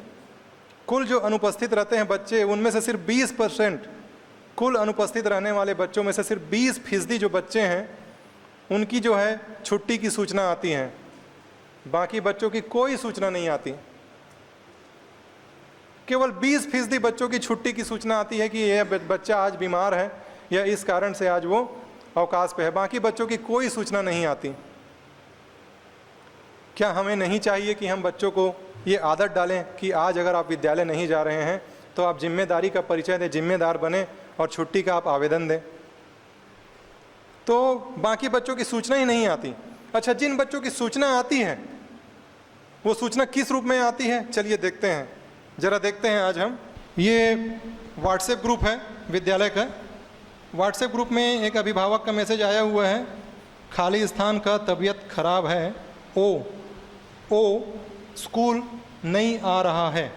कुल जो अनुपस्थित रहते हैं बच्चे, उनमें से सिर्फ 20%, कुल अनुपस्थित रहने वाले बच्चों में से सिर्फ 20% जो बच्चे हैं उनकी जो है छुट्टी की सूचना आती है, बाकी बच्चों की कोई सूचना नहीं आती। केवल 20% बच्चों की छुट्टी की सूचना आती है कि यह बच्चा आज बीमार है या इस कारण से आज वो अवकाश पे है, बाकी बच्चों की कोई सूचना नहीं आती। क्या हमें नहीं चाहिए कि हम बच्चों को ये आदत डालें कि आज अगर आप विद्यालय नहीं जा रहे हैं तो आप जिम्मेदारी का परिचय दें, जिम्मेदार बने और छुट्टी का आप आवेदन दें? तो बाकी बच्चों की सूचना ही नहीं आती। अच्छा, जिन बच्चों की सूचना आती है वो सूचना किस रूप में आती है, चलिए देखते हैं, ज़रा देखते हैं आज हम। ये व्हाट्सएप ग्रुप है विद्यालय का। व्हाट्सएप ग्रुप में एक अभिभावक का मैसेज आया हुआ है, खाली स्थान का तबीयत खराब है, ओ स्कूल नहीं आ रहा है।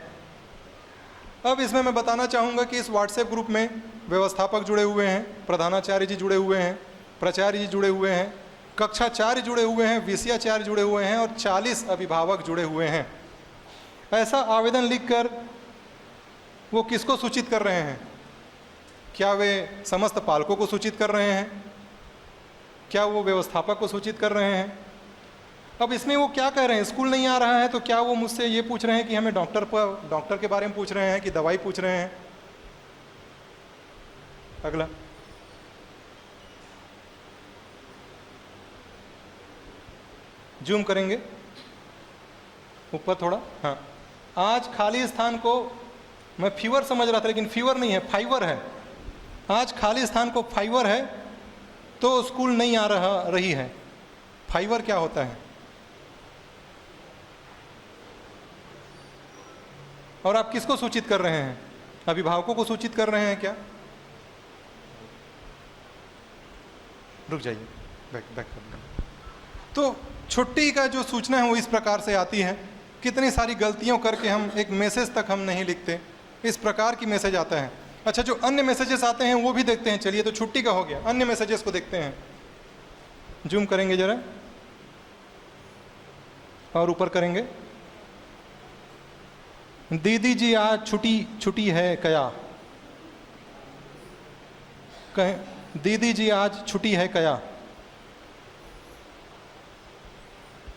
अब इसमें मैं बताना चाहूँगा कि इस व्हाट्सएप ग्रुप में व्यवस्थापक जुड़े हुए हैं, प्रधानाचार्य जी जुड़े हुए हैं, प्राचार्य जी जुड़े हुए हैं, कक्षाचार्य जुड़े हुए हैं, विषयाचार्य जुड़े हुए हैं और 40 अभिभावक जुड़े हुए हैं। ऐसा आवेदन लिखकर वो किसको सूचित कर रहे हैं? क्या वे समस्त पालकों को सूचित कर रहे हैं? क्या वो व्यवस्थापक को सूचित कर रहे हैं? अब इसमें वो क्या कह रहे हैं, स्कूल नहीं आ रहा है, तो क्या वो मुझसे ये पूछ रहे हैं कि हमें डॉक्टर के बारे में पूछ रहे हैं कि दवाई पूछ रहे हैं? अगला, जूम करेंगे ऊपर थोड़ा। हाँ, आज खाली स्थान को मैं फीवर समझ रहा था, लेकिन फीवर नहीं है, फाइवर है। आज खाली स्थान को फाइवर है तो स्कूल नहीं आ रही है। फाइवर क्या होता है? और आप किसको सूचित कर रहे हैं? अभिभावकों को सूचित कर रहे हैं क्या? रुक जाइए, बैक तो छुट्टी का जो सूचना है वो इस प्रकार से आती है। कितनी सारी गलतियों करके हम एक मैसेज तक हम नहीं लिखते, इस प्रकार की मैसेज आता है। अच्छा, जो अन्य मैसेजेस आते हैं वो भी देखते हैं। चलिए, तो छुट्टी का हो गया, अन्य मैसेजेस को देखते हैं। जूम करेंगे जरा और ऊपर करेंगे। दीदी जी आज छुट्टी है क्या? कहें, दीदी जी आज छुट्टी है क्या?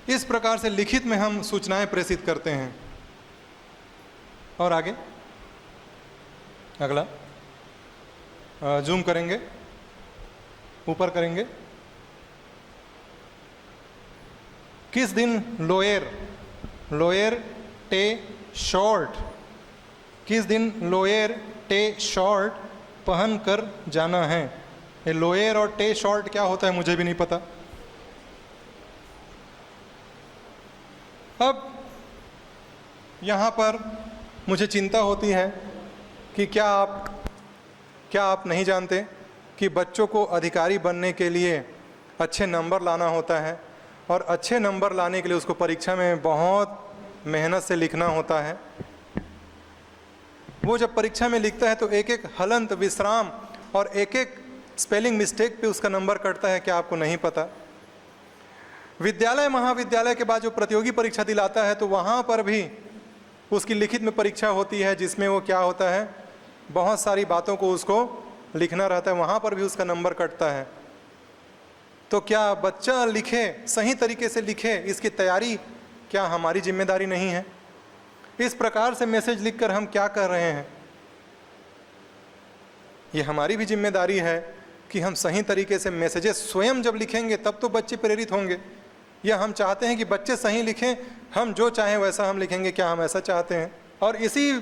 इस प्रकार से लिखित में हम सूचनाएं प्रेषित करते हैं। और आगे अगला, जूम करेंगे, ऊपर करेंगे। किस दिन लोअर टे शॉर्ट, किस दिन लोअर टे शॉर्ट पहन कर जाना है? ये लोअर और टे शॉर्ट क्या होता है मुझे भी नहीं पता। अब यहाँ पर मुझे चिंता होती है कि क्या आप नहीं जानते कि बच्चों को अधिकारी बनने के लिए अच्छे नंबर लाना होता है, और अच्छे नंबर लाने के लिए उसको परीक्षा में बहुत मेहनत से लिखना होता है। वो जब परीक्षा में लिखता है तो एक एक हलंत, विश्राम और एक एक स्पेलिंग मिस्टेक पे उसका नंबर कटता है। क्या आपको नहीं पता? विद्यालय महाविद्यालय के बाद जो प्रतियोगी परीक्षा दिलाता है तो वहाँ पर भी उसकी लिखित में परीक्षा होती है, जिसमें वो क्या होता है, बहुत सारी बातों को उसको लिखना रहता है, वहाँ पर भी उसका नंबर कटता है। तो क्या बच्चा लिखे, सही तरीके से लिखे, इसकी तैयारी क्या हमारी जिम्मेदारी नहीं है? इस प्रकार से मैसेज लिखकर हम क्या कर रहे हैं? ये हमारी भी जिम्मेदारी है कि हम सही तरीके से मैसेजेस स्वयं जब लिखेंगे तब तो बच्चे प्रेरित होंगे। या हम चाहते हैं कि बच्चे सही लिखें, हम जो चाहें वैसा हम लिखेंगे? क्या हम ऐसा चाहते हैं? और इसी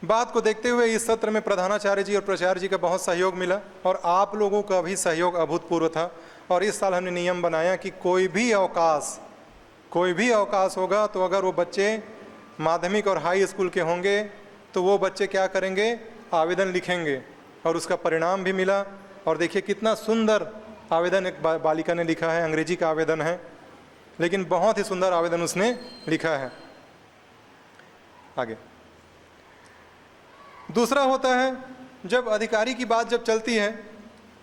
बात को देखते हुए इस सत्र में प्रधानाचार्य जी और प्राचार्य जी का बहुत सहयोग मिला और आप लोगों का भी सहयोग अभूतपूर्व था। और इस साल हमने नियम बनाया कि कोई भी अवकाश होगा तो अगर वो बच्चे माध्यमिक और हाई स्कूल के होंगे तो वो बच्चे क्या करेंगे, आवेदन लिखेंगे। और उसका परिणाम भी मिला। और देखिए कितना सुंदर आवेदन एक बालिका ने लिखा है, अंग्रेजी का आवेदन है, लेकिन बहुत ही सुंदर आवेदन उसने लिखा है। आगे दूसरा होता है, जब अधिकारी की बात जब चलती है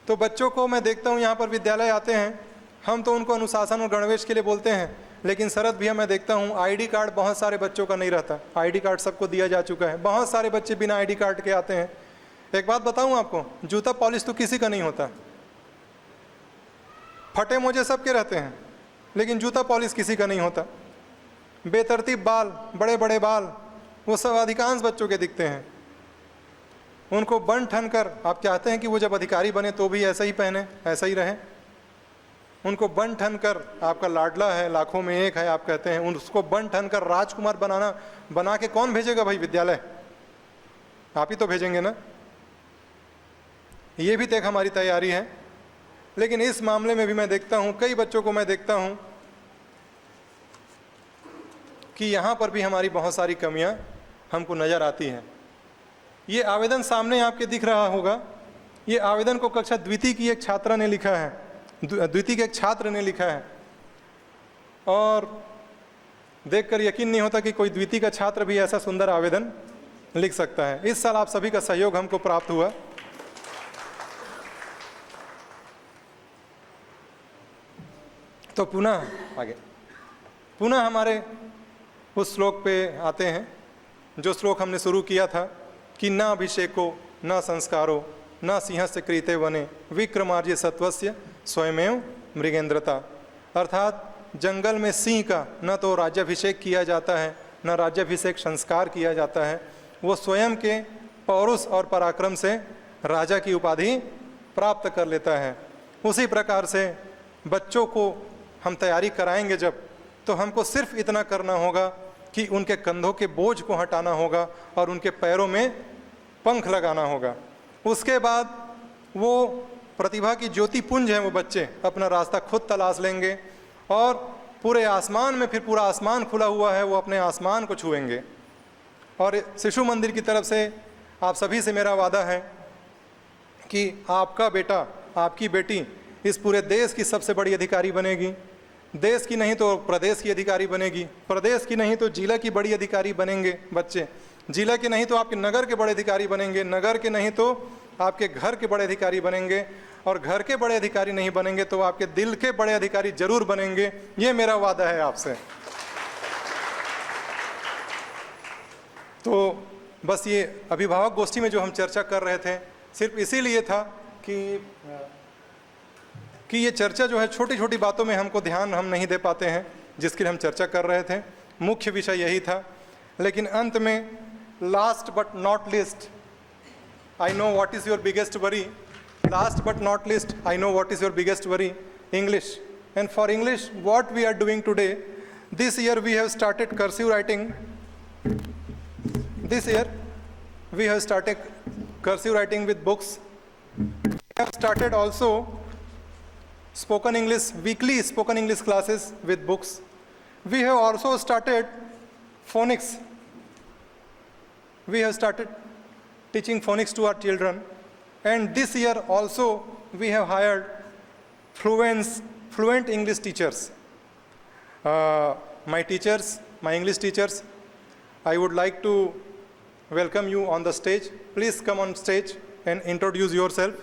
तो बच्चों को मैं देखता हूँ यहाँ पर विद्यालय आते हैं, हम तो उनको अनुशासन और गणवेश के लिए बोलते हैं, लेकिन शरद भैया मैं देखता हूँ आईडी कार्ड बहुत सारे बच्चों का नहीं रहता। आईडी कार्ड सबको दिया जा चुका है, बहुत सारे बच्चे बिना आईडी कार्ड के आते हैं। एक बात बताऊँ आपको, जूता पॉलिश तो किसी का नहीं होता, फटे मोजे सबके रहते हैं, लेकिन जूता पॉलिश किसी का नहीं होता। बेतरतीब बाल, बड़े बड़े बाल, वो सब अधिकांश बच्चों के दिखते हैं। उनको बन ठन कर आप चाहते हैं कि वो जब अधिकारी बने तो भी ऐसा ही पहने, ऐसा ही रहे। उनको बन ठन कर, आपका लाडला है, लाखों में एक है, आप कहते हैं, उसको बन ठन कर राजकुमार बना के कौन भेजेगा भाई विद्यालय? आप ही तो भेजेंगे ना। ये भी तक हमारी तैयारी है। लेकिन इस मामले में भी मैं देखता हूँ, कई बच्चों को मैं देखता हूँ कि यहाँ पर भी हमारी बहुत सारी कमियाँ हमको नज़र आती हैं। ये आवेदन सामने आपके दिख रहा होगा। ये आवेदन को कक्षा द्वितीय की एक छात्रा ने लिखा है, द्वितीय के एक छात्र ने लिखा है, और देखकर यकीन नहीं होता कि कोई द्वितीय का छात्र भी ऐसा सुंदर आवेदन लिख सकता है। इस साल आप सभी का सहयोग हमको प्राप्त हुआ। तो पुनः हमारे उस श्लोक पे आते हैं, जो श्लोक हमने शुरू किया था कि न अभिषेको न संस्कारो न सिंहस्य कृते वने विक्रमार्य सत्वस्य स्वयमेव मृगेंद्रता। अर्थात जंगल में सिंह का न तो राज्याभिषेक किया जाता है, न राज्याभिषेक संस्कार किया जाता है, वो स्वयं के पौरुष और पराक्रम से राजा की उपाधि प्राप्त कर लेता है। उसी प्रकार से बच्चों को हम तैयारी कराएंगे जब, तो हमको सिर्फ इतना करना होगा कि उनके कंधों के बोझ को हटाना होगा और उनके पैरों में पंख लगाना होगा। उसके बाद वो प्रतिभा की ज्योति पुंज है, वो बच्चे अपना रास्ता खुद तलाश लेंगे और पूरे आसमान में, फिर पूरा आसमान खुला हुआ है, वो अपने आसमान को छुएंगे। और शिशु मंदिर की तरफ से आप सभी से मेरा वादा है कि आपका बेटा, आपकी बेटी इस पूरे देश की सबसे बड़ी अधिकारी बनेगी। देश की नहीं तो प्रदेश की अधिकारी बनेगी, प्रदेश की नहीं तो जिला की बड़ी अधिकारी बनेंगे बच्चे, जिला के नहीं तो आपके नगर के बड़े अधिकारी बनेंगे, नगर के नहीं तो आपके घर के बड़े अधिकारी बनेंगे, और घर के बड़े अधिकारी नहीं बनेंगे तो आपके दिल के बड़े अधिकारी जरूर बनेंगे। ये मेरा वादा है आपसे। तो बस ये अभिभावक गोष्ठी में जो हम चर्चा कर रहे थे, सिर्फ इसीलिए था कि ये चर्चा जो है छोटी छोटी बातों में हमको ध्यान हम नहीं दे पाते हैं, जिसके लिए हम चर्चा कर रहे थे। मुख्य विषय यही था। लेकिन अंत में, last but not least, I know what is your biggest worry, last but not least, I know what is your biggest worry, English. And for English what we are doing today, this year we have started cursive writing, this year we have started cursive writing with books. We have started also spoken English, weekly spoken English classes with books. We have also started phonics. We have started teaching phonics to our children, and this year also we have hired fluent English teachers. My teachers, my English teachers, I would like to welcome you on the stage. Please come on stage and introduce yourself.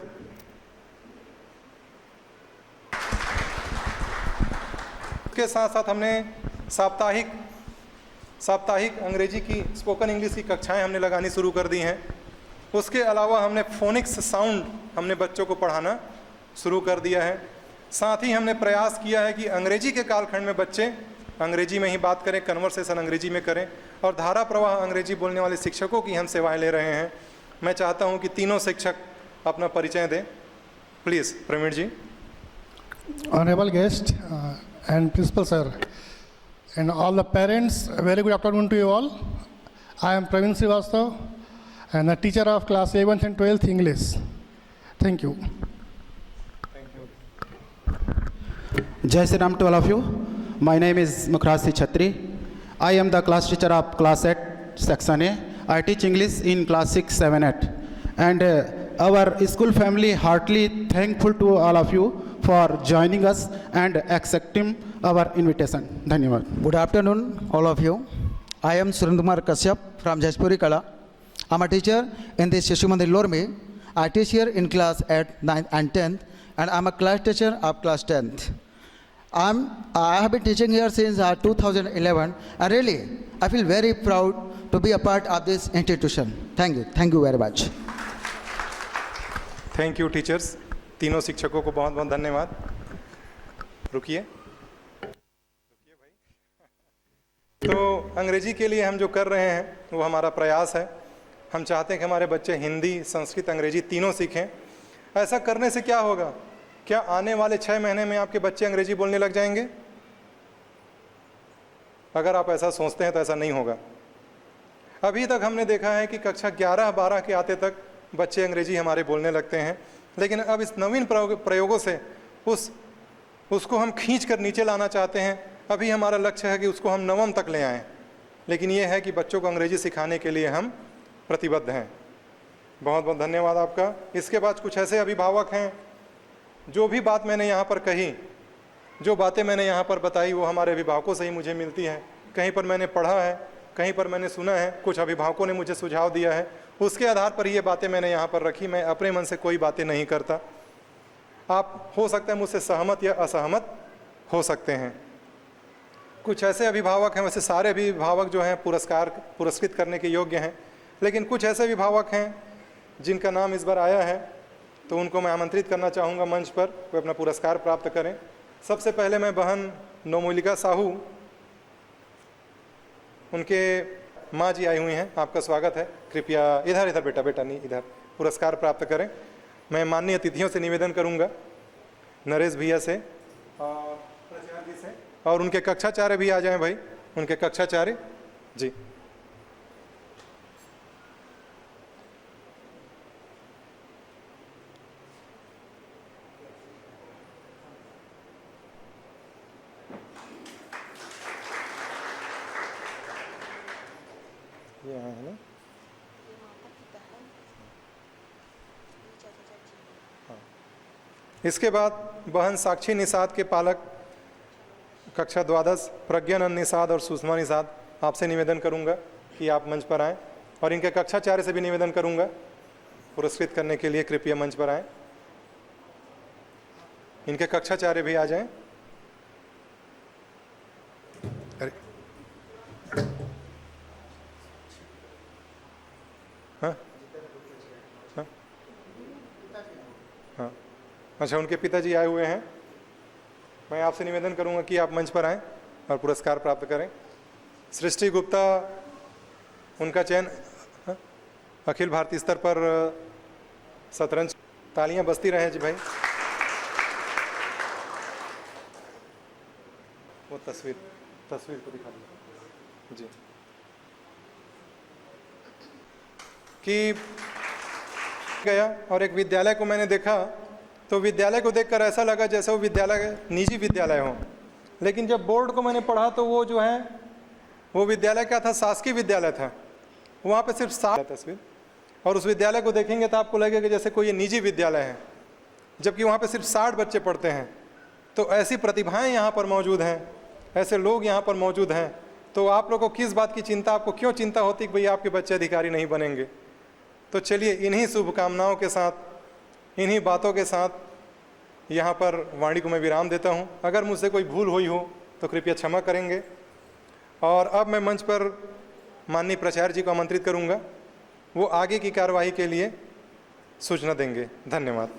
के साथ साथ हमने साप्ताहिक अंग्रेजी की spoken English की कक्षाएं हमने लगानी शुरू कर दी हैं। उसके अलावा हमने फोनिक्स साउंड हमने बच्चों को पढ़ाना शुरू कर दिया है। साथ ही हमने प्रयास किया है कि अंग्रेजी के कालखंड में बच्चे अंग्रेजी में ही बात करें, कन्वर्सेशन अंग्रेजी में करें, और धारा प्रवाह अंग्रेजी बोलने वाले शिक्षकों की हम सेवाएं ले रहे हैं। मैं चाहता हूं कि तीनों शिक्षक अपना परिचय दें। Please Praveen ji. Honorable guest and principal sir and all the parents, very good afternoon to you all. I am Praveen Srivastav and the teacher of class 11th and 12th English. Thank you. Jai Shri Ram to all of you. My name is Mukhrasi Chhatri. I am the class teacher of class 8 section A. I teach English in class 6, 7, 8. And our school family heartily thankful to all of you for joining us and accepting our invitation. Dhanyawad. Good afternoon, all of you. I am Surendramar Kashyap from Jashpuri Kala. I am a teacher in the Shishu Mandir Lormi. I teach here in class 8, 9 and 10th, and I am a class teacher of class 10th. I have been teaching here since 2011, and really I feel very proud to be a part of this institution. Thank you very much. Thank you teachers. तीनों शिक्षकों को बहुत बहुत धन्यवाद। रुकिए भाई। तो अंग्रेजी के लिए हम जो कर रहे हैं वो हमारा प्रयास है। हम चाहते हैं कि हमारे बच्चे हिंदी, संस्कृत, अंग्रेजी तीनों सीखें। ऐसा करने से क्या होगा? क्या आने वाले 6 महीने में आपके बच्चे अंग्रेजी बोलने लग जाएंगे? अगर आप ऐसा सोचते हैं तो ऐसा नहीं होगा। अभी तक हमने देखा है कि कक्षा 11-12 के आते तक बच्चे अंग्रेजी हमारे बोलने लगते हैं, लेकिन अब इस नवीन प्रयोगों से उसको हम खींच कर नीचे लाना चाहते हैं। अभी हमारा लक्ष्य है कि उसको हम 9वीं तक ले आएँ, लेकिन ये है कि बच्चों को अंग्रेजी सिखाने के लिए हम प्रतिबद्ध हैं। बहुत बहुत धन्यवाद आपका। इसके बाद कुछ ऐसे अभिभावक हैं, जो भी बात मैंने यहाँ पर कही, जो बातें मैंने यहाँ पर बताई, वो हमारे अभिभावकों से ही मुझे मिलती हैं। कहीं पर मैंने पढ़ा है, कहीं पर मैंने सुना है, कुछ अभिभावकों ने मुझे सुझाव दिया है, उसके आधार पर ये बातें मैंने यहाँ पर रखी। मैं अपने मन से कोई बातें नहीं करता। आप हो सकता है मुझसे सहमत या असहमत हो सकते हैं। कुछ ऐसे अभिभावक हैं, वैसे सारे अभिभावक जो हैं पुरस्कृत करने के योग्य हैं, लेकिन कुछ ऐसे अभिभावक हैं जिनका नाम इस बार आया है, तो उनको मैं आमंत्रित करना चाहूँगा मंच पर, वे अपना पुरस्कार प्राप्त करें। सबसे पहले मैं बहन नवमूलिका साहू, उनके माँ जी आई हुई हैं, आपका स्वागत है। कृपया इधर बेटा नहीं, इधर पुरस्कार प्राप्त करें। मैं माननीय अतिथियों से निवेदन करूंगा, नरेश भैया से और प्राचार्य जी से, और उनके कक्षाचार्य भी आ जाएं भाई, उनके कक्षाचार्य जी। ये है ना? हाँ। इसके बाद बहन साक्षी निषाद के पालक कक्षा 12 प्रज्ञानंद निषाद और सुषमा निषाद, आपसे निवेदन करूंगा कि आप मंच पर आएं, और इनके कक्षाचार्य से भी निवेदन करूंगा पुरस्कृत करने के लिए कृपया मंच पर आएं। इनके कक्षाचार्य भी आ जाएं। अरे हाँ हाँ हाँ, अच्छा, उनके पिताजी आए हुए हैं। मैं आपसे निवेदन करूंगा कि आप मंच पर आएं और पुरस्कार प्राप्त करें। सृष्टि गुप्ता, उनका चयन अखिल भारतीय स्तर पर शतरंज, तालियां बजती रहें जी भाई। वो तस्वीर को दिखा दीजिए जी। कि गया और एक विद्यालय को मैंने देखा, तो विद्यालय को देखकर ऐसा लगा जैसे वो विद्यालय निजी विद्यालय हो, लेकिन जब बोर्ड को मैंने पढ़ा तो वो जो है वो विद्यालय क्या था, शासकीय विद्यालय था। वहाँ पे सिर्फ 7 तस्वीर, और उस विद्यालय को देखेंगे तो आपको लगेगा जैसे कोई ये निजी विद्यालय है, जबकि वहाँ पे सिर्फ 60 बच्चे पढ़ते हैं। तो ऐसी प्रतिभाएं यहाँ पर मौजूद हैं, ऐसे लोग यहाँ पर मौजूद हैं। तो आप लोगों को किस बात की चिंता, आपको क्यों चिंता होती कि भाई आपके बच्चे अधिकारी नहीं बनेंगे? तो चलिए, इन्हीं शुभकामनाओं के साथ, इन्हीं बातों के साथ यहाँ पर वाणी को मैं विराम देता हूँ। अगर मुझसे कोई भूल हुई हो तो कृपया क्षमा करेंगे। और अब मैं मंच पर माननीय प्राचार्य जी को आमंत्रित करूँगा, वो आगे की कार्यवाही के लिए सूचना देंगे। धन्यवाद।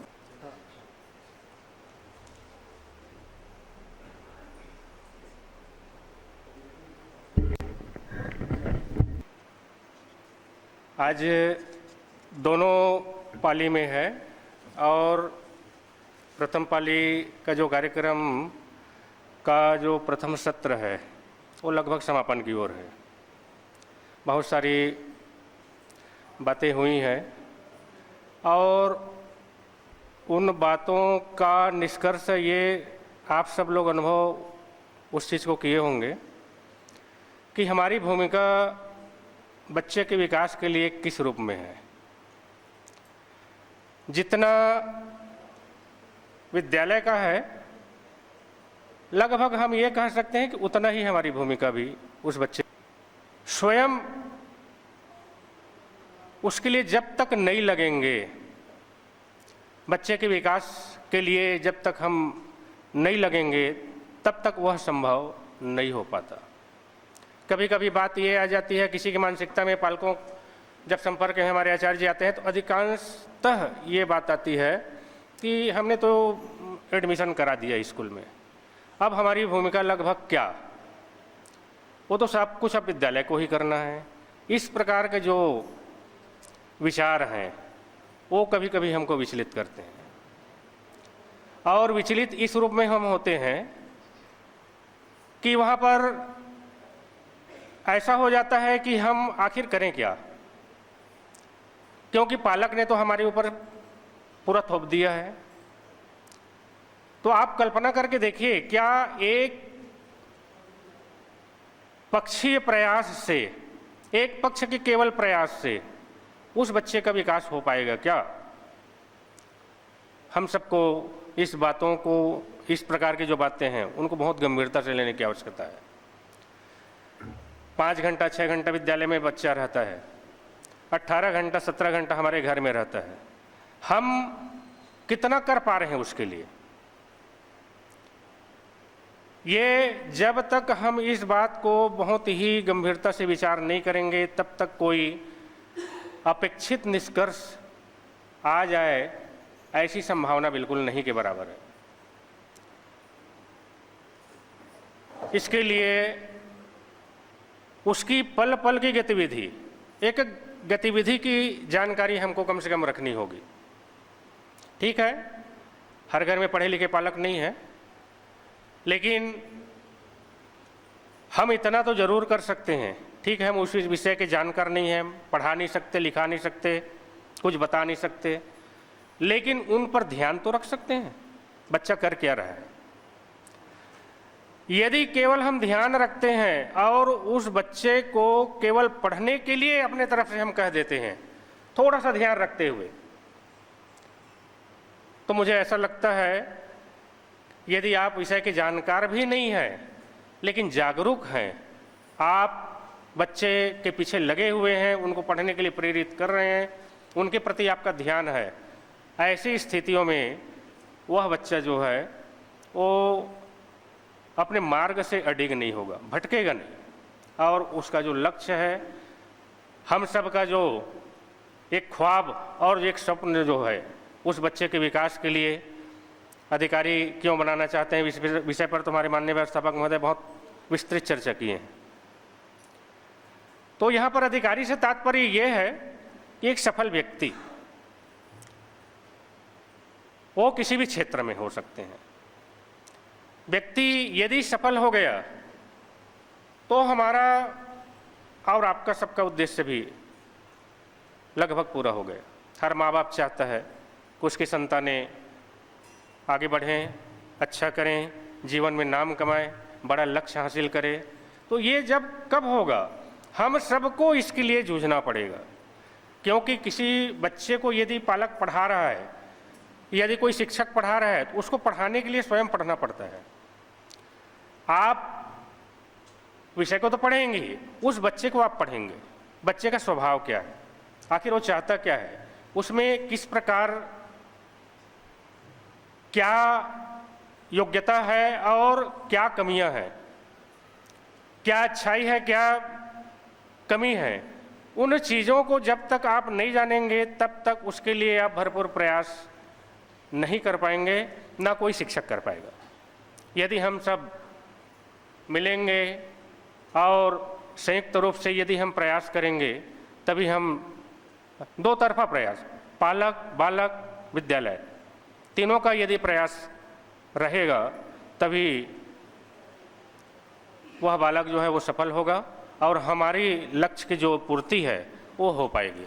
आज दोनों पाली में है, और प्रथम पाली का जो कार्यक्रम का जो प्रथम सत्र है वो लगभग समापन की ओर है। बहुत सारी बातें हुई हैं, और उन बातों का निष्कर्ष ये आप सब लोग अनुभव उस चीज़ को किए होंगे कि हमारी भूमिका बच्चे के विकास के लिए किस रूप में है। जितना विद्यालय का है, लगभग हम ये कह सकते हैं कि उतना ही हमारी भूमिका भी उस बच्चे स्वयं उसके लिए जब तक नहीं लगेंगे, बच्चे के विकास के लिए जब तक हम नहीं लगेंगे, तब तक वह संभव नहीं हो पाता। कभी कभी बात ये आ जाती है किसी की मानसिकता में, पालकों जब संपर्क में हमारे आचार्य जी आते हैं तो अधिकांशतः ये बात आती है कि हमने तो एडमिशन करा दिया स्कूल में, अब हमारी भूमिका लगभग क्या। वो तो सब कुछ अब विद्यालय को ही करना है। इस प्रकार के जो विचार हैं वो कभी कभी हमको विचलित करते हैं, और विचलित इस रूप में हम होते हैं कि वहाँ पर ऐसा हो जाता है कि हम आखिर करें क्या, क्योंकि पालक ने तो हमारे ऊपर पूरा थोप दिया है। तो आप कल्पना करके देखिए, क्या एक पक्षीय प्रयास से, एक पक्ष के केवल प्रयास से उस बच्चे का विकास हो पाएगा क्या? हम सबको इस बातों को, इस प्रकार की जो बातें हैं उनको बहुत गंभीरता से लेने की आवश्यकता है। 5 घंटा 6 घंटा विद्यालय में बच्चा रहता है, 18 घंटा 17 घंटा हमारे घर में रहता है। हम कितना कर पा रहे हैं उसके लिए? ये जब तक हम इस बात को बहुत ही गंभीरता से विचार नहीं करेंगे, तब तक कोई अपेक्षित निष्कर्ष आ जाए ऐसी संभावना बिल्कुल नहीं के बराबर है। इसके लिए उसकी पल पल की गतिविधि, एक गतिविधि की जानकारी हमको कम से कम रखनी होगी। ठीक है, हर घर में पढ़े लिखे पालक नहीं है, लेकिन हम इतना तो जरूर कर सकते हैं। ठीक है, हम उस विषय के जानकार नहीं हैं, पढ़ा नहीं सकते, लिखा नहीं सकते, कुछ बता नहीं सकते, लेकिन उन पर ध्यान तो रख सकते हैं बच्चा कर क्या रहा है। यदि केवल हम ध्यान रखते हैं और उस बच्चे को केवल पढ़ने के लिए अपने तरफ से हम कह देते हैं, थोड़ा सा ध्यान रखते हुए, तो मुझे ऐसा लगता है यदि आप विषय के जानकार भी नहीं हैं लेकिन जागरूक हैं, आप बच्चे के पीछे लगे हुए हैं, उनको पढ़ने के लिए प्रेरित कर रहे हैं, उनके प्रति आपका ध्यान है, ऐसी स्थितियों में वह बच्चा जो है वो अपने मार्ग से अडिग नहीं होगा, भटकेगा नहीं, और उसका जो लक्ष्य है, हम सब का जो एक ख्वाब और एक स्वप्न जो है, उस बच्चे के विकास के लिए अधिकारी क्यों बनाना चाहते हैं, इस विषय पर तुम्हारे माननीय व्यवस्थापक महोदय बहुत विस्तृत चर्चा किए हैं। तो यहाँ पर अधिकारी से तात्पर्य यह है कि एक सफल व्यक्ति, वो किसी भी क्षेत्र में हो सकते हैं। व्यक्ति यदि सफल हो गया तो हमारा और आपका सबका उद्देश्य भी लगभग पूरा हो गया। हर माँ बाप चाहता है कि उसकी संतानें आगे बढ़ें, अच्छा करें, जीवन में नाम कमाएं, बड़ा लक्ष्य हासिल करें। तो ये जब कब होगा? हम सबको इसके लिए जूझना पड़ेगा, क्योंकि किसी बच्चे को यदि पालक पढ़ा रहा है, यदि कोई शिक्षक पढ़ा रहा है, तो उसको पढ़ाने के लिए स्वयं पढ़ना पड़ता है। आप विषय को तो पढ़ेंगे ही, उस बच्चे को आप पढ़ेंगे, बच्चे का स्वभाव क्या है, आखिर वो चाहता क्या है, उसमें किस प्रकार क्या योग्यता है और क्या कमियां हैं, क्या अच्छाई है, क्या कमी है। उन चीज़ों को जब तक आप नहीं जानेंगे तब तक उसके लिए आप भरपूर प्रयास नहीं कर पाएंगे, ना कोई शिक्षक कर पाएगा। यदि हम सब मिलेंगे और संयुक्त रूप से यदि हम प्रयास करेंगे, तभी हम दो तरफा प्रयास, पालक, बालक, विद्यालय, तीनों का यदि प्रयास रहेगा, तभी वह बालक जो है वो सफल होगा और हमारी लक्ष्य की जो पूर्ति है वो हो पाएगी।